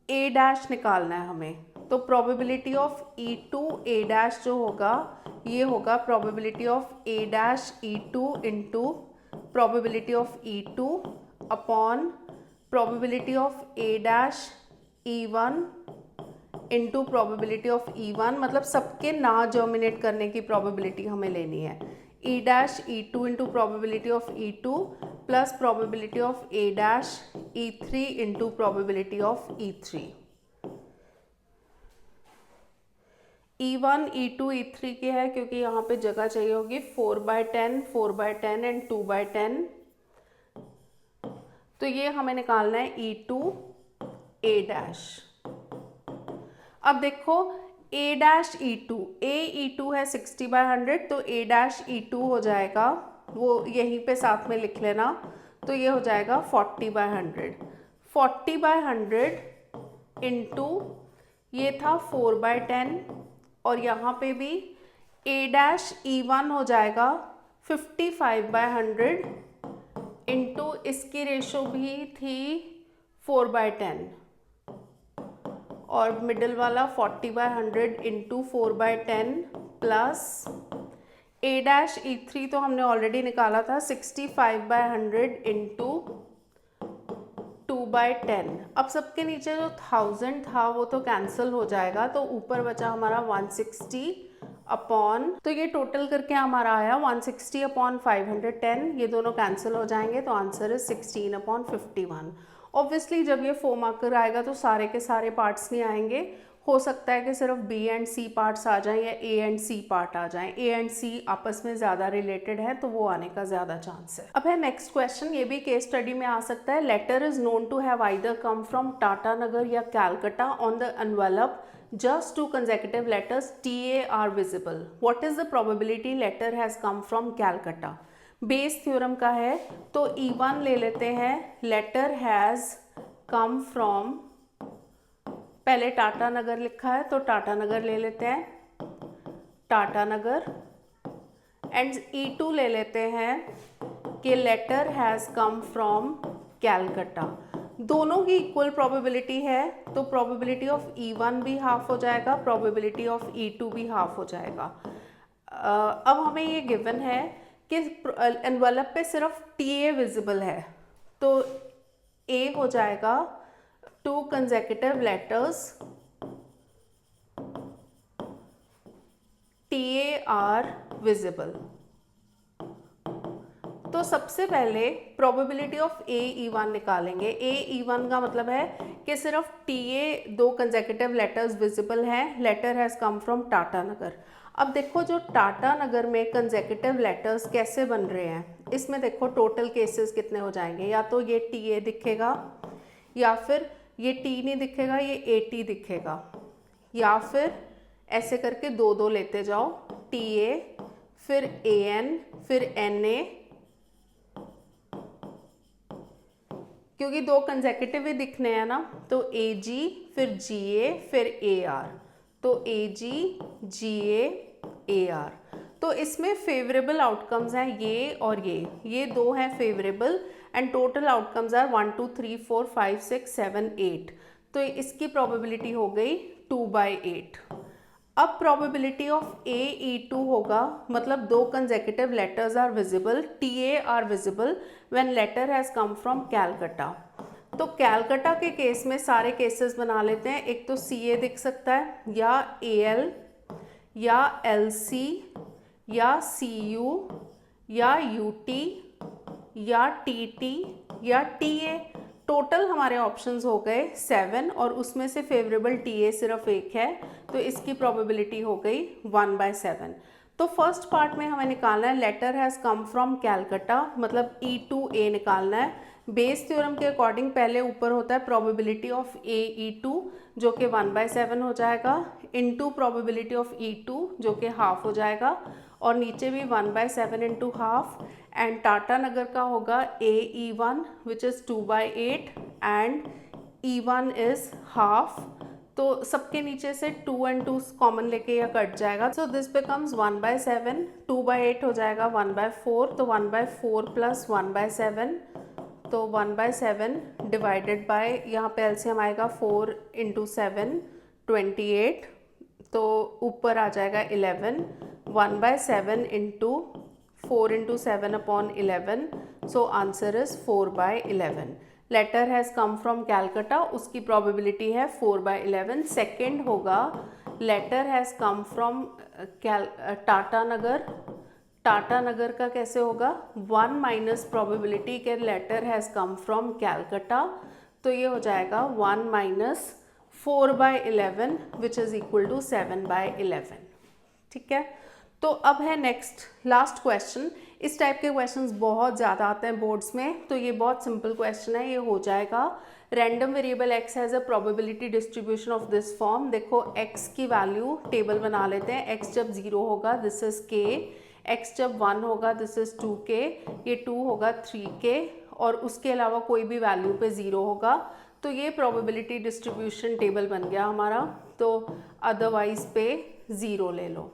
A' निकालना है हमें। तो प्रोबेबिलिटी ऑफ E2 A' जो होगा ये होगा probability of A' E2 into probability of E2 upon probability of A' E1 into probability of E1, मतलब सबके ना जर्मिनेट करने की प्रोबेबिलिटी हमें लेनी है। E' E2 into probability of E2 plus probability of A' E3 into probability of E3। E1 E2 E3 की है क्योंकि यहाँ पे जगह चाहिए होगी 4/10, 4/10 एंड 2/10। तो ये हमें निकालना है E2 A'। अब देखो A' E2, A E2 है 60/100, तो A' E2 हो जाएगा, वो यहीं पे साथ में लिख लेना, तो ये हो जाएगा 40/100। 40/100 इंटू ये था 4/10 और यहाँ पे भी A' E1 हो जाएगा 55/100 इंटू इसकी रेशो भी थी 4/10 और मिडिल वाला 40/100 इंटू 4/10 प्लस A' E3 तो हमने ऑलरेडी निकाला था 65/100 इंटू 2/10। अब सबके नीचे जो 1000 था वो तो कैंसिल हो जाएगा, तो ऊपर बचा हमारा 160 अपॉन, तो ये टोटल करके हमारा आया 160/510। ये दोनों कैंसिल हो जाएंगे, तो आंसर इज 16/51। ऑब्वियसली जब ये 4 मार्कर आएगा तो सारे के सारे पार्ट्स नहीं आएंगे, हो सकता है कि सिर्फ B एंड C पार्ट्स आ जाएं या A एंड C पार्ट आ जाएं। A एंड C आपस में ज़्यादा रिलेटेड है तो वो आने का ज़्यादा चांस है। अब है नेक्स्ट क्वेश्चन, ये भी केस स्टडी में आ सकता है। Letter is known to have either come from Tatanagar या Calcutta on the envelope just 2 consecutive letters TA are visible. What is the probability letter has come from Calcutta? Bayes theorem का है, तो E1 ले लेते हैं, लेटर हैज कम फ्रॉम, पहले टाटा नगर लिखा है तो टाटा नगर ले लेते हैं, टाटा नगर, एंड E2 ले लेते हैं कि letter has come from Calcutta. दोनों की इक्वल प्रोबेबिलिटी है, तो प्रोबेबिलिटी ऑफ E1 भी हाफ हो जाएगा, प्रोबेबिलिटी ऑफ E2 भी हाफ हो जाएगा। अब हमें ये गिवन है कि एनवेलप पे सिर्फ TA विजिबल है, तो A हो जाएगा 2 consecutive letters TA are visible। तो सबसे पहले प्रोबेबिलिटी ऑफ AE1 निकालेंगे। AE1 का मतलब है कि सिर्फ TA 2 कंसेक्यूटिव लेटर्स विजिबल हैं, letter has come from Tatanagar. अब देखो जो टाटा नगर में कंसेक्यूटिव लेटर्स कैसे बन रहे हैं, इसमें देखो टोटल केसेस कितने हो जाएंगे, या तो ये TA दिखेगा, या फिर ये T नहीं दिखेगा, ये AT दिखेगा, या फिर ऐसे करके दो दो लेते जाओ, TA फिर AN फिर NA, क्योंकि दो कंसेक्यूटिव ही दिखने हैं ना, तो AG फिर GA फिर AR, तो AG GA AR। तो इसमें फेवरेबल आउटकम्स हैं ये और ये दो हैं favourable, and total outcomes are 1 2 3 4 5 6 7 8। तो इसकी प्रोबेबिलिटी हो गई 2/8। अब प्रोबेबिलिटी ऑफ AE2 होगा, मतलब दो consecutive letters are visible, TA are visible when letter has come from Calcutta. तो कैलकटा के केस में सारे केसेस बना लेते हैं। एक तो CA दिख सकता है, या AL, या LC, या CU, या UT, या TT, या TA। टोटल हमारे ऑप्शंस हो गए 7 और उसमें से फेवरेबल TA सिर्फ एक है, तो इसकी प्रोबेबिलिटी हो गई 1/7। तो फर्स्ट पार्ट में हमें निकालना है letter has come from Calcutta, मतलब E2A निकालना है। बेस थ्योरम के अकॉर्डिंग पहले ऊपर होता है प्रोबेबिलिटी ऑफ AE2 जो कि 1/7 हो जाएगा, इनटू प्रोबेबिलिटी ऑफ E2 जो कि हाफ हो जाएगा, और नीचे भी 1/7 इंटू हाफ, एंड टाटा नगर का होगा AE1 which is 2/8 and E1 is half. तो सबके नीचे से 2 and 2 कॉमन लेके यह कट जाएगा, सो दिस बिकम्स 1/7, 2/8 हो जाएगा 1/4, तो 1/4 प्लस 1/7, तो 1/7 डिवाइडेड बाय, यहाँ पे एलसीएम आएगा 4 इंटू 7 28, तो ऊपर आ जाएगा 11, 1/7 into 4 into 7 upon 11, so answer is 4/11। Letter has come from Calcutta, उसकी प्रोबेबिलिटी है 4/11। सेकेंड होगा letter has come from Tatanagar. Tatanagar का कैसे होगा, 1 माइनस प्रोबेबिलिटी के letter has come from Calcutta, तो ये हो जाएगा 1 minus 4/11 which is equal to 7/11। ठीक है, तो अब है नेक्स्ट लास्ट क्वेश्चन। इस टाइप के क्वेश्चंस बहुत ज़्यादा आते हैं बोर्ड्स में, तो ये बहुत सिंपल क्वेश्चन है, ये हो जाएगा। Random variable x has a probability distribution of this form. देखो x की वैल्यू टेबल बना लेते हैं। x जब 0 होगा दिस इज़ k, x जब 1 होगा दिस इज़ 2k, ये 2 होगा 3k, और उसके अलावा कोई भी वैल्यू पे 0 होगा। तो ये प्रोबेबिलिटी डिस्ट्रीब्यूशन टेबल बन गया हमारा, तो अदरवाइज पे 0 ले लो।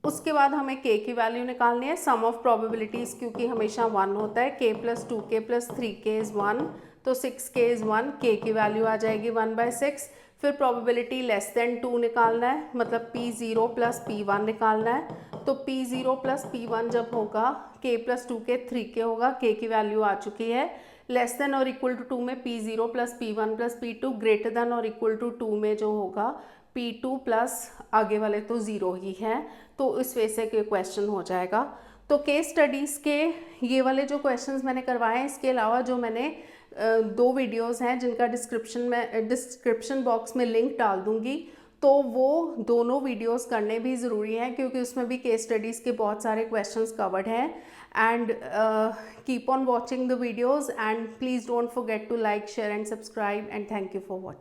उसके बाद हमें k की वैल्यू निकालनी है। सम ऑफ प्रोबेबिलिटीज़ क्योंकि हमेशा 1 होता है, k plus 2k plus 3k is 1, तो 6k इज़ 1, k की वैल्यू आ जाएगी 1/6। फिर प्रोबेबिलिटी लेस देन 2 निकालना है, मतलब P0 प्लस P1 निकालना है। तो P0 प्लस P1 जब होगा k प्लस 2k 3k होगा, k की वैल्यू आ चुकी है। लेस देन और इक्वल टू 2 में P0 plus P1 plus P2, greater than और इक्वल टू 2 में जो होगा P2 प्लस आगे वाले तो 0 ही हैं, तो इस वे से क्वेश्चन हो जाएगा। तो केस स्टडीज़ के ये वाले जो क्वेश्चंस मैंने करवाए हैं, इसके अलावा जो मैंने 2 वीडियोस हैं जिनका डिस्क्रिप्शन बॉक्स में लिंक डाल दूंगी, तो वो दोनों वीडियोस करने भी ज़रूरी हैं क्योंकि उसमें भी केस स्टडीज़ के बहुत सारे क्वेश्चंस कवर्ड हैं। And keep on watching the videos and please don't forget to like, share and subscribe, and thank you for watching.